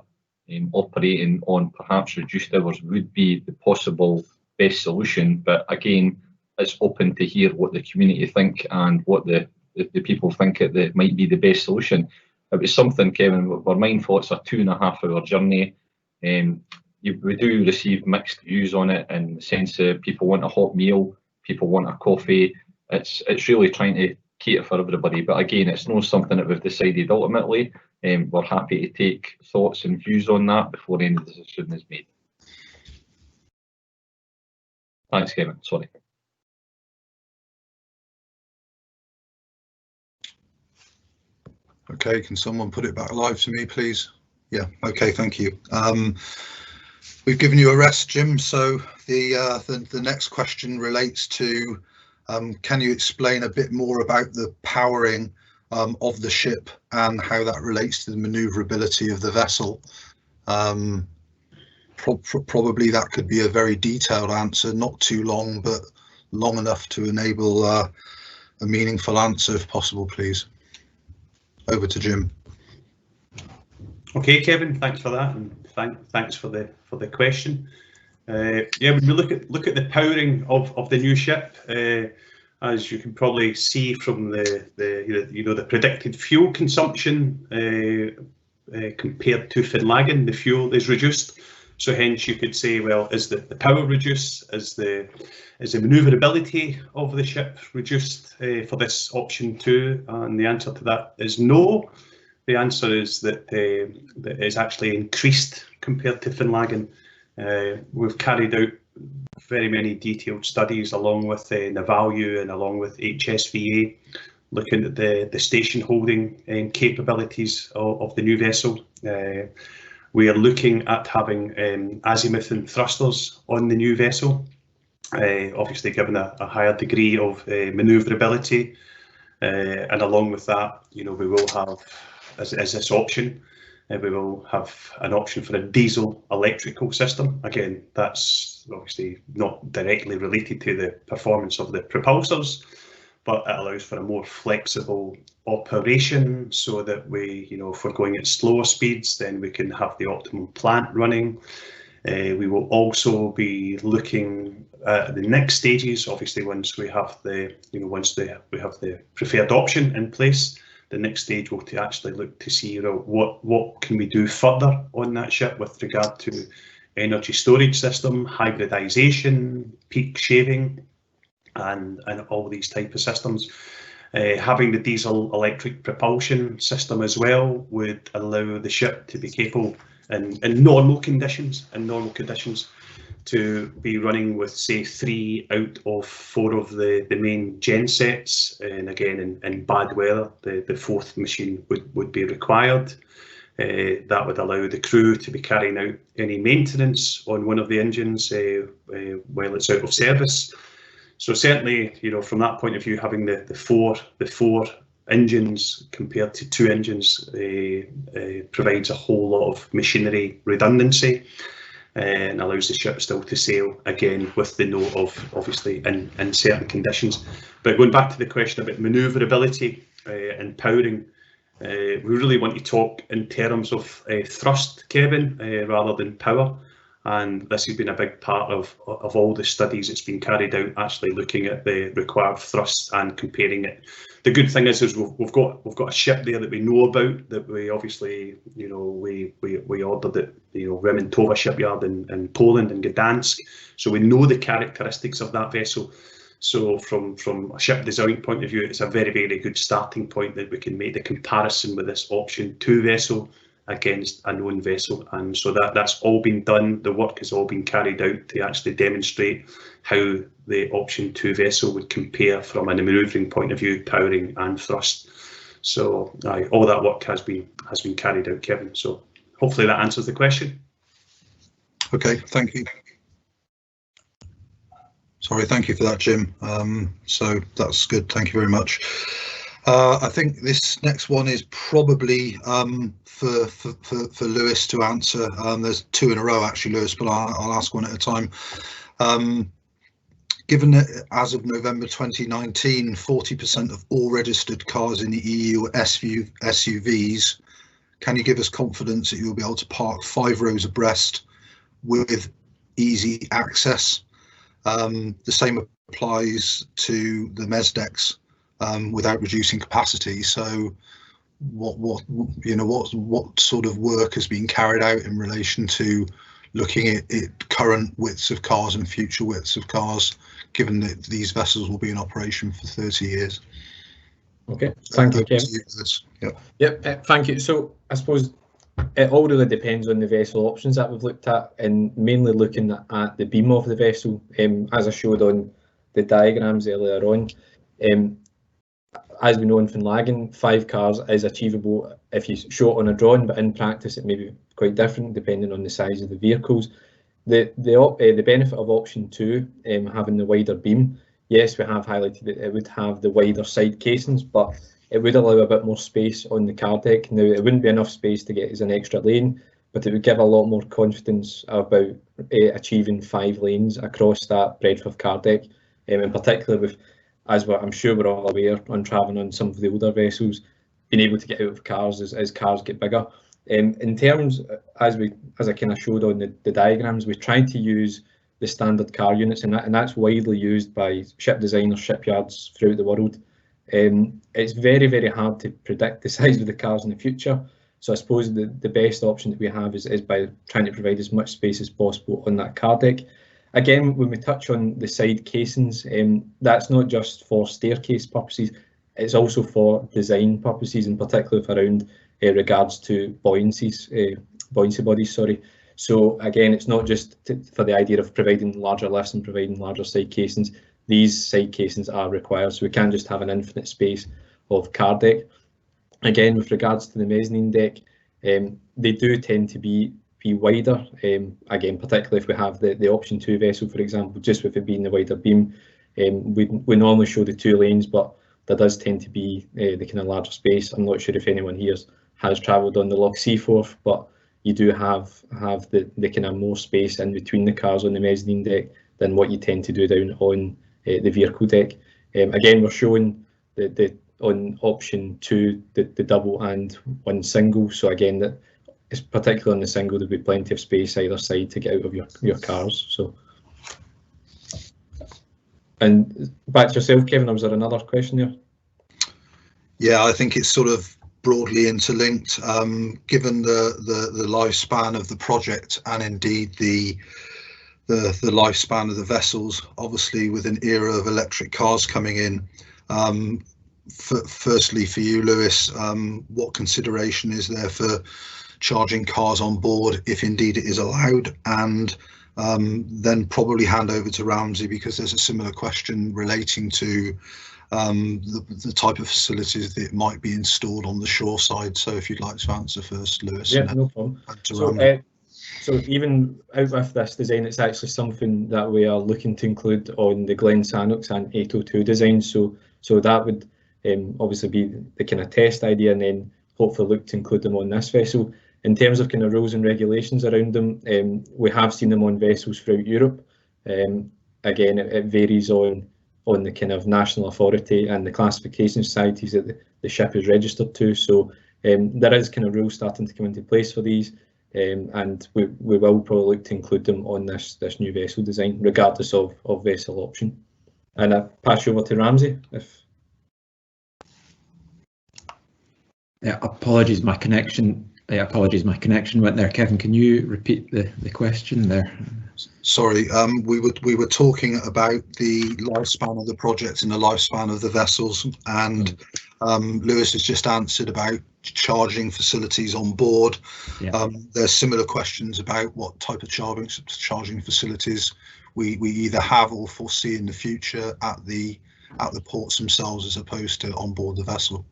operating on perhaps reduced hours would be the possible best solution. But again, it's open to hear what the community think and what the people think that might be the best solution. It was something, Kevin, we're mindful it's a 2.5-hour journey. We do receive mixed views on it in the sense that people want a hot meal, people want a coffee. It's really trying to cater for everybody, but again, it's not something that we've decided ultimately. We're happy to take thoughts and views on that before any decision is made. Thanks, Kevin. Sorry. Okay, can someone put it back live to me, please? Yeah, okay, thank you. We've given you a rest, Jim, so the next question relates to can you explain a bit more about the powering of the ship and how that relates to the manoeuvrability of the vessel? Probably that could be a very detailed answer, not too long, but long enough to enable a meaningful answer if possible, please. Over to Jim. Okay, Kevin, thanks for that, and thanks for the question. Yeah, when we look at the powering of the new ship, as you can probably see from the predicted fuel consumption compared to Finlaggan, the fuel is reduced. So hence you could say, well, is the power reduced? Is the manoeuvrability of the ship reduced for this option 2? And the answer to that is no. The answer is that that is actually increased compared to Finlaggan. We've carried out very many detailed studies along with Navalue and along with HSVA, looking at the station holding capabilities of the new vessel. We are looking at having azimuth and thrusters on the new vessel, obviously given a higher degree of manoeuvrability, and along with that, we will have, as this option, we will have an option for a diesel electrical system. Again, that's obviously not directly related to the performance of the propulsors, but it allows for a more flexible operation so that we, if we're going at slower speeds, then we can have the optimum plant running. We will also be looking at the next stages. Obviously, once we have the preferred option in place, the next stage will to actually look to see what can we do further on that ship with regard to energy storage system, hybridization, peak shaving, and all these type of systems. Having the diesel electric propulsion system as well would allow the ship to be capable in normal conditions to be running with, say, 3 out of 4 of the main gen sets, and again in bad weather the 4th machine would be required. That would allow the crew to be carrying out any maintenance on one of the engines while it's out of service. So certainly, from that point of view, having the four engines compared to 2 engines provides a whole lot of machinery redundancy and allows the ship still to sail, again with the note of obviously in certain conditions. But going back to the question about manoeuvrability and powering, we really want to talk in terms of thrust, Kevin, rather than power. And this has been a big part of all the studies that's been carried out, actually looking at the required thrust and comparing it. The good thing is we've got a ship there that we know about, that we obviously, we ordered at Remontowa shipyard in Poland, in Gdansk, so we know the characteristics of that vessel. So from a ship design point of view, it's a very, very good starting point that we can make the comparison with this option 2 vessel against a known vessel, and so that's all been done. The work has all been carried out to actually demonstrate how the option 2 vessel would compare from a manoeuvring point of view, powering and thrust. So all that work has been carried out, Kevin. So hopefully that answers the question. Okay, thank you. Sorry, thank you for that, Jim. So that's good. Thank you very much. I think this next one is probably for Lewis to answer. There's 2 in a row actually, Lewis, but I'll ask one at a time. Given that as of November 2019, 40% of all registered cars in the EU are SUVs, can you give us confidence that you'll be able to park 5 rows abreast with easy access? The same applies to the MESDECs. Without reducing capacity. So what sort of work has been carried out in relation to looking at current widths of cars and future widths of cars, given that these vessels will be in operation for 30 years? Okay, thank you, Kevin. Yep, thank you. So I suppose it all really depends on the vessel options that we've looked at, and mainly looking at the beam of the vessel, as I showed on the diagrams earlier on. As we know in Finlaggan, 5 cars is achievable if you show it on a drawing, but in practice it may be quite different depending on the size of the vehicles. The benefit of option 2, having the wider beam, yes, we have highlighted that it would have the wider side casings, but it would allow a bit more space on the car deck. Now, it wouldn't be enough space to get us an extra lane, but it would give a lot more confidence about achieving 5 lanes across that breadth of car deck, in particular with, as I'm sure we're all aware, on travelling on some of the older vessels, being able to get out of cars as cars get bigger. In terms, as I kind of showed on the diagrams, we tried to use the standard car units, and that's widely used by ship designers, shipyards throughout the world. It's very, very hard to predict the size of the cars in the future. So I suppose the best option that we have is by trying to provide as much space as possible on that car deck. Again, when we touch on the side casings, that's not just for staircase purposes, it's also for design purposes, in particular around regards to buoyancy bodies, sorry. So again, it's not just for the idea of providing larger lifts and providing larger side casings. These side casings are required, so we can't just have an infinite space of car deck. Again, with regards to the mezzanine deck, they do tend to be wider. Again, particularly if we have the option 2 vessel, for example, just with it being the wider beam, we normally show the 2 lanes, but there does tend to be the kind of larger space. I'm not sure if anyone here has travelled on the Loch Seaforth, but you do have the kind of more space in between the cars on the mezzanine deck than what you tend to do down on the vehicle deck. Again, we're showing the on option 2 the double and 1 single. So again, that is particularly on the single, there'll be plenty of space either side to get out of your cars. So, and back to yourself, Kevin, or was there another question there? Yeah, I think it's sort of broadly interlinked. Given the lifespan of the project and indeed the lifespan of the vessels, obviously with an era of electric cars coming in, firstly for you, Lewis, what consideration is there for charging cars on board if indeed it is allowed? And then probably hand over to Ramsey, because there's a similar question relating to the type of facilities that might be installed on the shore side. So if you'd like to answer first, Lewis. Yeah, no problem. So even out with this design, it's actually something that we are looking to include on the Glen Sannox and 802 design. So that would obviously be the kind of test idea, and then hopefully look to include them on this vessel. In terms of kind of rules and regulations around them, we have seen them on vessels throughout Europe. Again, it varies on the kind of national authority and the classification societies that the ship is registered to. So there is kind of rules starting to come into place for these, and we will probably look to include them on this new vessel design, regardless of vessel option. And I pass you over to Ramsey. Apologies, my connection went there. Kevin, can you repeat the question there? Sorry, we were talking about the lifespan of the project and the lifespan of the vessels, and Lewis has just answered about charging facilities on board. Yeah. There's similar questions about what type of charging facilities we either have or foresee in the future at the ports themselves as opposed to on board the vessel.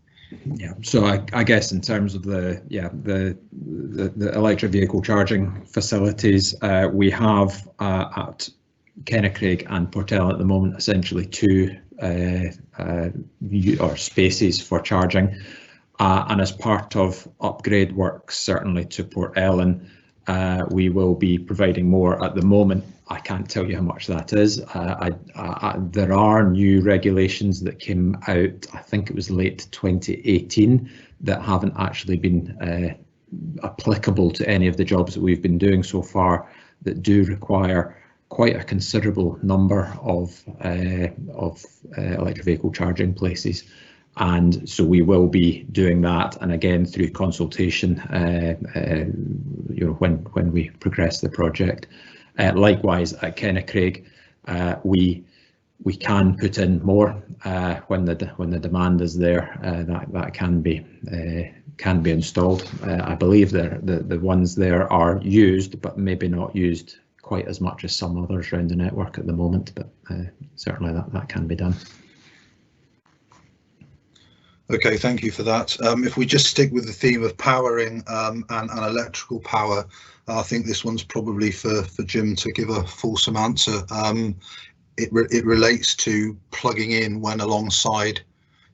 Yeah, so I guess in terms of the electric vehicle charging facilities, we have at Kennecraig and Portell at the moment essentially 2 spaces for charging, and as part of upgrade works certainly to Port Ellen, we will be providing more. At the moment, I can't tell you how much that is. There are new regulations that came out, I think it was late 2018, that haven't actually been applicable to any of the jobs that we've been doing so far, that do require quite a considerable number of electric vehicle charging places. And so we will be doing that, and again through consultation, when we progress the project. Likewise at Kennecraig, we can put in more when the demand is there. That can be installed. I believe the ones there are used, but maybe not used quite as much as some others around the network at the moment. But certainly that can be done. Okay, thank you for that. If we just stick with the theme of powering and electrical power, I think this one's probably for Jim to give a fulsome answer. It relates to plugging in when alongside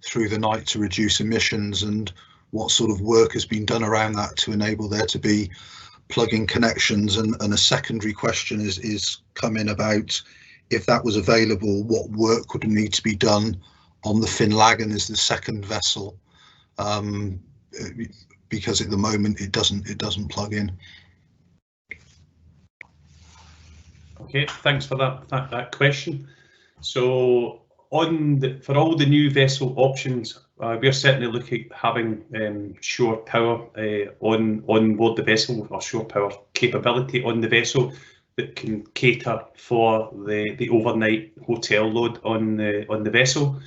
through the night to reduce emissions, and what sort of work has been done around that to enable there to be plug-in connections. And a secondary question is come in about, if that was available, what work would need to be done on the Finlaggan as the second vessel, because at the moment it doesn't plug in. Okay, thanks for that question. So for all the new vessel options, we're certainly looking at having shore power on board the vessel, or shore power capability on the vessel that can cater for the overnight hotel load on the vessel.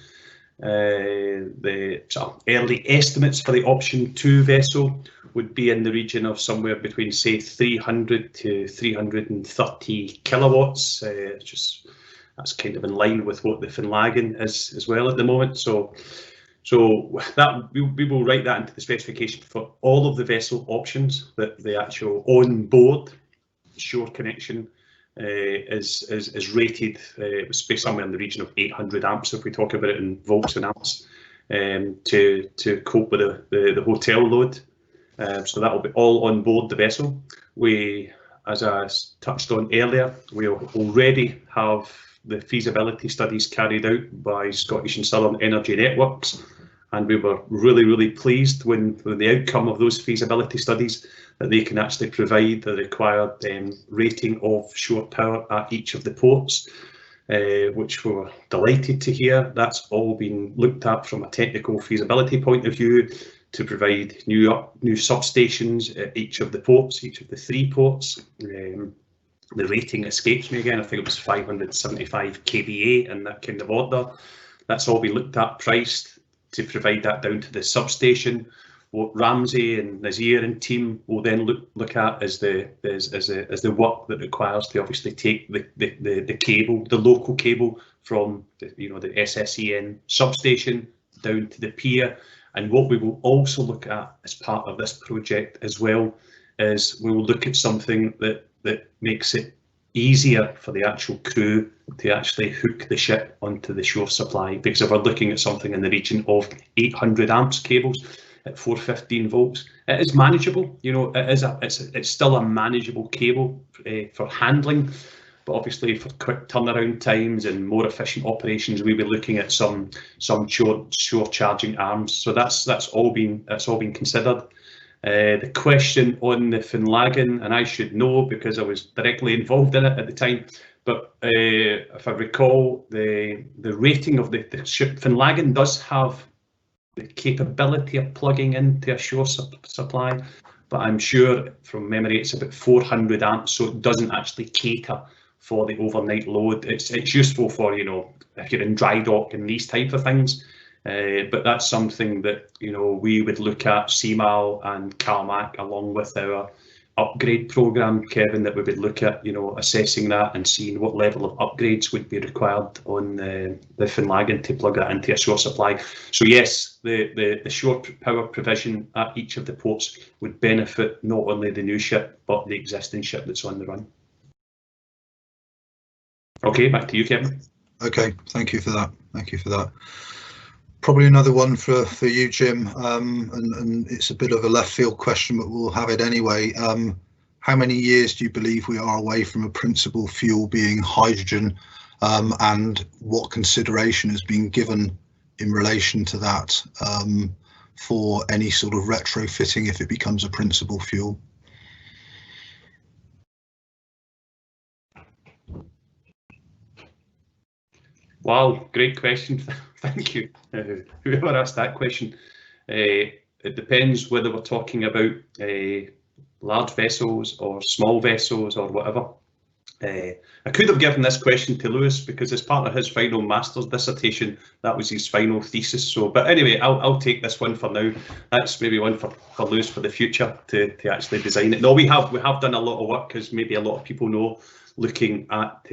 The sort of early estimates for the option 2 vessel would be in the region of somewhere between, say, 300 to 330 kilowatts. That's kind of in line with what the Finlaggan is as well at the moment. So that we will write that into the specification for all of the vessel options, that the actual on-board shore connection is rated somewhere in the region of 800 amps, if we talk about it in volts and amps, to cope with the hotel load. So that will be all on board the vessel. We, as I touched on earlier, we already have the feasibility studies carried out by Scottish and Southern Energy Networks, and we were really pleased when the outcome of those feasibility studies, that they can actually provide the required rating of shore power at each of the ports, which we were delighted to hear. That's all been looked at from a technical feasibility point of view to provide new substations at each of the ports, each of the 3 ports. The rating escapes me again. I think it was 575 kVA in that kind of order. That's all been looked at, priced to provide that down to the substation. What Ramsey and Nazir and team will then look at is the work that requires to obviously take the cable, the local cable from the SSEN substation down to the pier. And what we will also look at as part of this project as well is we will look at something that makes it easier for the actual crew to actually hook the ship onto the shore supply, because if we're looking at something in the region of 800 amps cables at 415 volts, it is manageable. It's still a manageable cable for handling, but obviously for quick turnaround times and more efficient operations, we'll be looking at some shore charging arms. So that's all been considered. The question on the Finlaggan, and I should know because I was directly involved in it at the time, but if I recall, the rating of the ship Finlaggan does have the capability of plugging into a shore supply, but I'm sure from memory it's about 400 amps, so it doesn't actually cater for the overnight load. It's useful for, if you're in dry dock and these type of things. But that's something that we would look at, CMAL and CalMac, along with our upgrade programme, Kevin, that we would look at assessing that and seeing what level of upgrades would be required on the Finlaggan to plug that into a shore supply. So yes, the shore power provision at each of the ports would benefit not only the new ship but the existing ship that's on the run. Okay, back to you, Kevin. Okay, thank you for that. Probably another one for you, Jim, and it's a bit of a left field question, but we'll have it anyway. How many years do you believe we are away from a principal fuel being hydrogen, and what consideration has been given in relation to that for any sort of retrofitting if it becomes a principal fuel? Wow, great question. Thank you. Whoever asked that question. It depends whether we're talking about large vessels or small vessels or whatever. I could have given this question to Lewis because as part of his final master's dissertation, that was his final thesis. So, but anyway, I'll take this one for now. That's maybe one for Lewis for the future to actually design it. No, we have done a lot of work, as maybe a lot of people know, looking at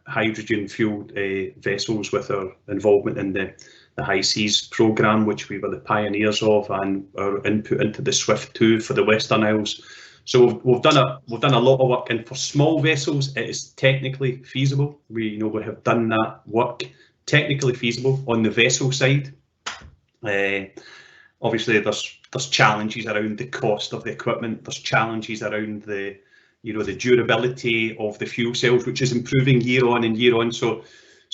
hydrogen fueled vessels with our involvement in the High Seas programme, which we were the pioneers of, and our input into the SWIFT 2 for the Western Isles. So we've done a lot of work, and for small vessels it is technically feasible. We have done that work, technically feasible on the vessel side. Obviously there's challenges around the cost of the equipment, there's challenges around the durability of the fuel cells, which is improving year on and year on. So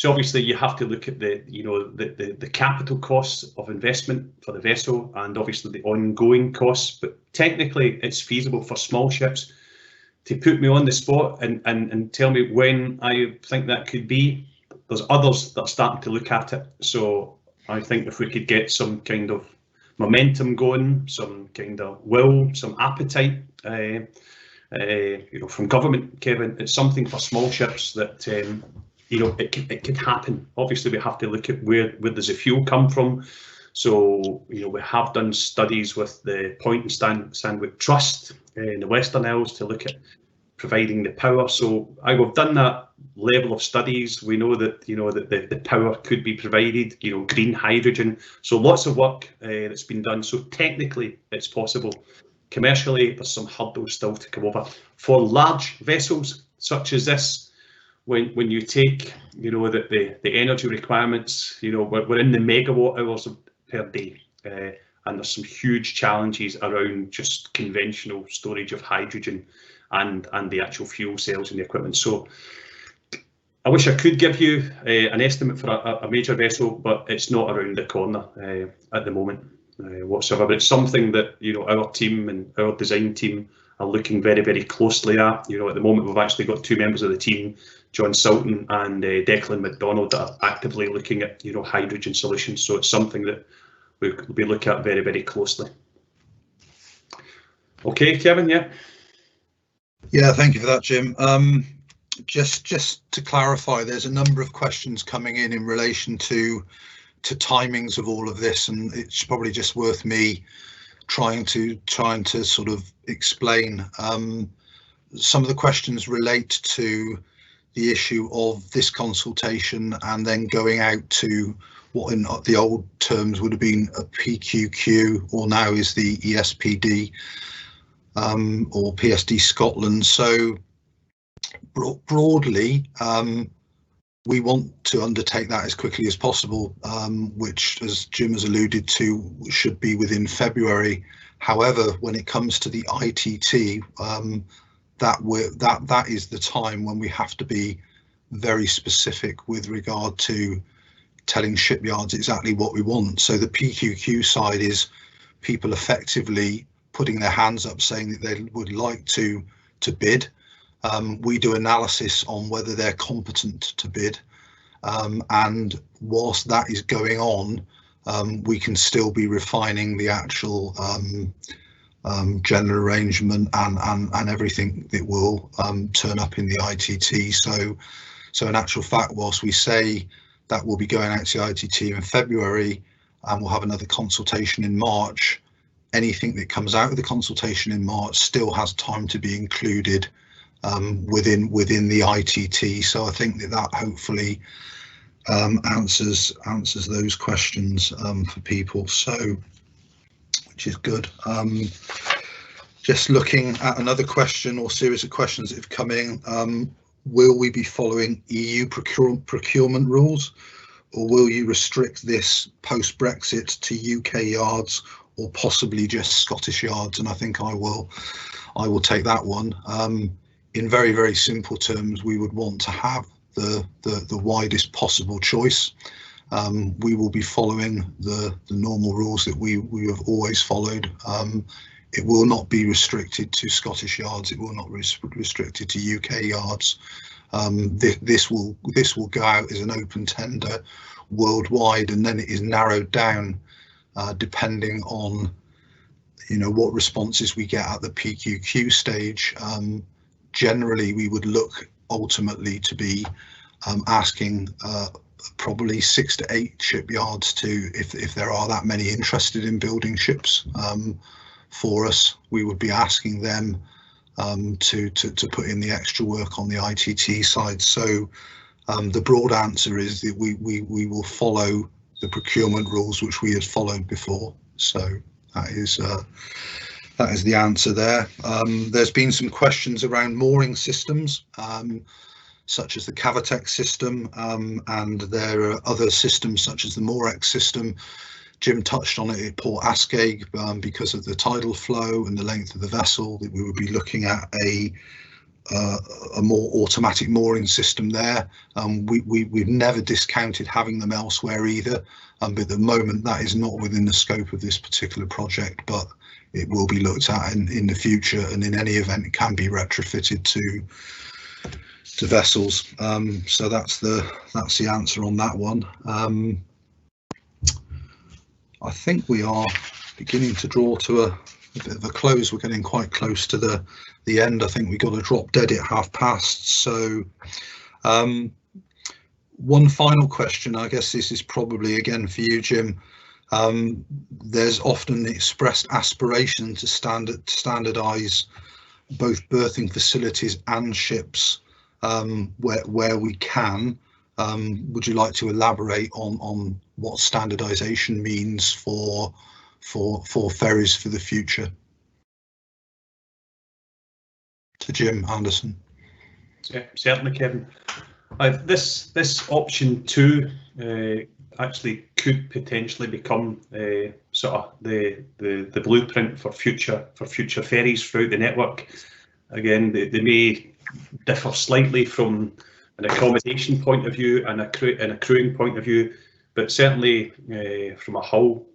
obviously you have to look at the capital costs of investment for the vessel and obviously the ongoing costs. But technically it's feasible for small ships. put me on the spot and tell me when I think that could be. There's others that are starting to look at it. So I think if we could get some kind of momentum going, some kind of will, some appetite, from government, Kevin, it's something for small ships that it could happen. Obviously, we have to look at where does the fuel come from. So we have done studies with the Point and Sandwich Trust in the Western Isles to look at providing the power. So we've done that level of studies. We know that that the power could be provided, green hydrogen. So lots of work that's been done. So technically it's possible. Commercially, there's some hurdles still to come over. For large vessels such as this, when you take that the energy requirements, we're in the megawatt hours per day, and there's some huge challenges around just conventional storage of hydrogen and the actual fuel cells and the equipment. So I wish I could give you an estimate for a major vessel, but it's not around the corner at the moment whatsoever. But it's something that our team and our design team are looking very, very closely at. At the moment we've actually got 2 members of the team, John Sultan and Declan McDonald, that are actively looking at hydrogen solutions. So it's something that we'll be looking at very, very closely. Okay, Kevin, yeah. Yeah, thank you for that, Jim. Just to clarify, there's a number of questions coming in relation to timings of all of this, and it's probably just worth me trying to sort of explain. Some of the questions relate to the issue of this consultation and then going out to what in the old terms would have been a PQQ, or now is the ESPD or PSD Scotland. So broadly, we want to undertake that as quickly as possible, which, as Jim has alluded to, should be within February. However, when it comes to the ITT, that is the time when we have to be very specific with regard to telling shipyards exactly what we want. So the PQQ side is people effectively putting their hands up saying that they would like to bid. We do analysis on whether they're competent to bid, and whilst that is going on, we can still be refining the actual general arrangement and everything that will turn up in the ITT. So in actual fact, whilst we say that we'll be going out to the ITT in February and we'll have another consultation in March, anything that comes out of the consultation in March still has time to be included within the ITT. So I think that hopefully answers those questions for people, so which is good. Just looking at another question or series of questions that have come in, will we be following EU procurement rules, or will you restrict this post-Brexit to UK yards or possibly just Scottish yards? And I think I will take that one. In very, very simple terms, we would want to have the widest possible choice. We will be following the normal rules that we have always followed. It will not be restricted to Scottish yards. It will not be restricted to UK yards. This will go out as an open tender worldwide, and then it is narrowed down depending on what responses we get at the PQQ stage. Generally, we would look ultimately to be asking probably 6 to 8 shipyards to, if there are that many interested in building ships for us, we would be asking them to put in the extra work on the ITT side. So the broad answer is that we will follow the procurement rules which we had followed before. So that is the answer there. There's been some questions around mooring systems, such as the Cavatex system, and there are other systems such as the Morex system. Jim touched on it at Port Ascaig, because of the tidal flow and the length of the vessel, that we would be looking at a a more automatic mooring system there. We've never discounted having them elsewhere either, but at the moment that is not within the scope of this particular project, but it will be looked at in the future, and in any event it can be retrofitted to vessels. So that's the answer on that one. I think we are beginning to draw to a bit of a close. We're getting quite close to the end. I think we got to drop dead at 1:30. So one final question, I guess this is probably again for you, Jim. There's often expressed aspiration to standardise both berthing facilities and ships where we can. Would you like to elaborate on what standardisation means for ferries for the future? To Jim Anderson. Yeah, certainly, Kevin. This option 2 actually could potentially become sort of the blueprint for future ferries throughout the network. Again, they may differ slightly from an accommodation point of view and a crewing point of view, but certainly from a hull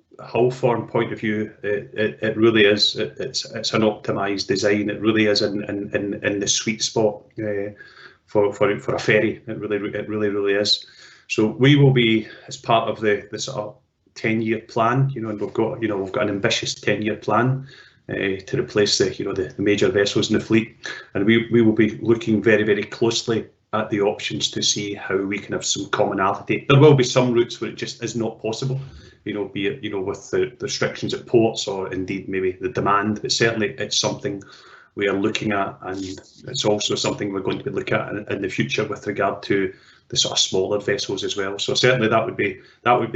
form point of view, it really is. It's an optimised design. It really is in the sweet spot for a ferry. It really is. So we will be, as part of the sort of 10-year plan, and we've got an ambitious 10-year plan to replace the major vessels in the fleet, and we will be looking very, very closely at the options to see how we can have some commonality. There will be some routes where it just is not possible, be it with the restrictions at ports or indeed maybe the demand, but certainly it's something we are looking at, and it's also something we're going to be looking at in the future with regard to the sort of smaller vessels as well. So certainly that would be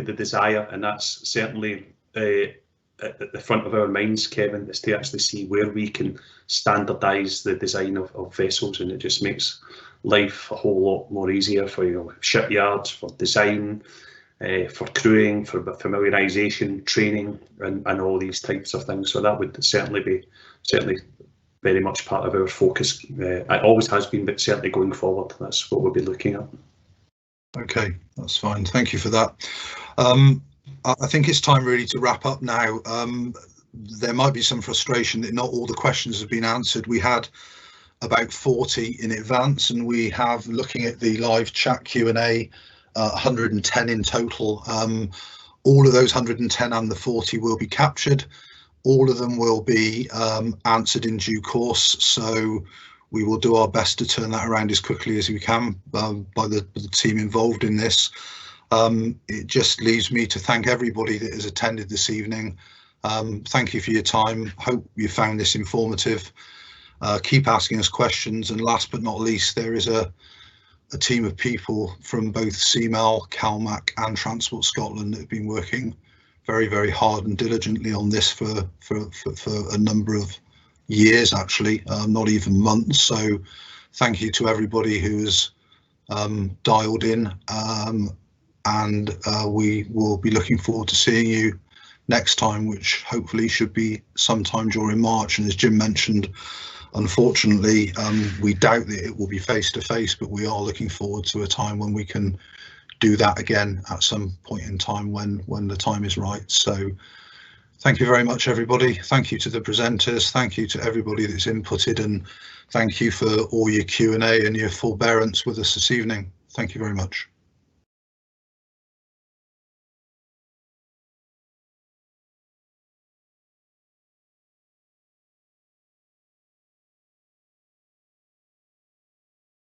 the desire, and that's certainly at the front of our minds, Kevin, is to actually see where we can standardise the design of vessels, and it just makes life a whole lot more easier for shipyards, for design, for crewing, for familiarisation, training, and all these types of things. So that would certainly be very much part of our focus. It always has been, but certainly going forward, that's what we'll be looking at. Okay, that's fine. Thank you for that. I think it's time really to wrap up now. There might be some frustration that not all the questions have been answered. We had about 40 in advance, and we have, looking at the live chat Q&A, 110 in total. All of those 110 and the 40 will be captured. All of them will be answered in due course, so we will do our best to turn that around as quickly as we can by the team involved in this. It just leaves me to thank everybody that has attended this evening. Thank you for your time. Hope you found this informative. Keep asking us questions, and last but not least, there is a team of people from both CMAL, CalMac and Transport Scotland that have been working very, very hard and diligently on this for a number of years, actually, not even months. So thank you to everybody who has dialed in, and we will be looking forward to seeing you next time, which hopefully should be sometime during March. And as Jim mentioned, unfortunately, we doubt that it will be face to face, but we are looking forward to a time when we can do that again at some point in time when the time is right. So thank you very much, everybody. Thank you to the presenters. Thank you to everybody that's inputted, and thank you for all your Q&A and your forbearance with us this evening. Thank you very much.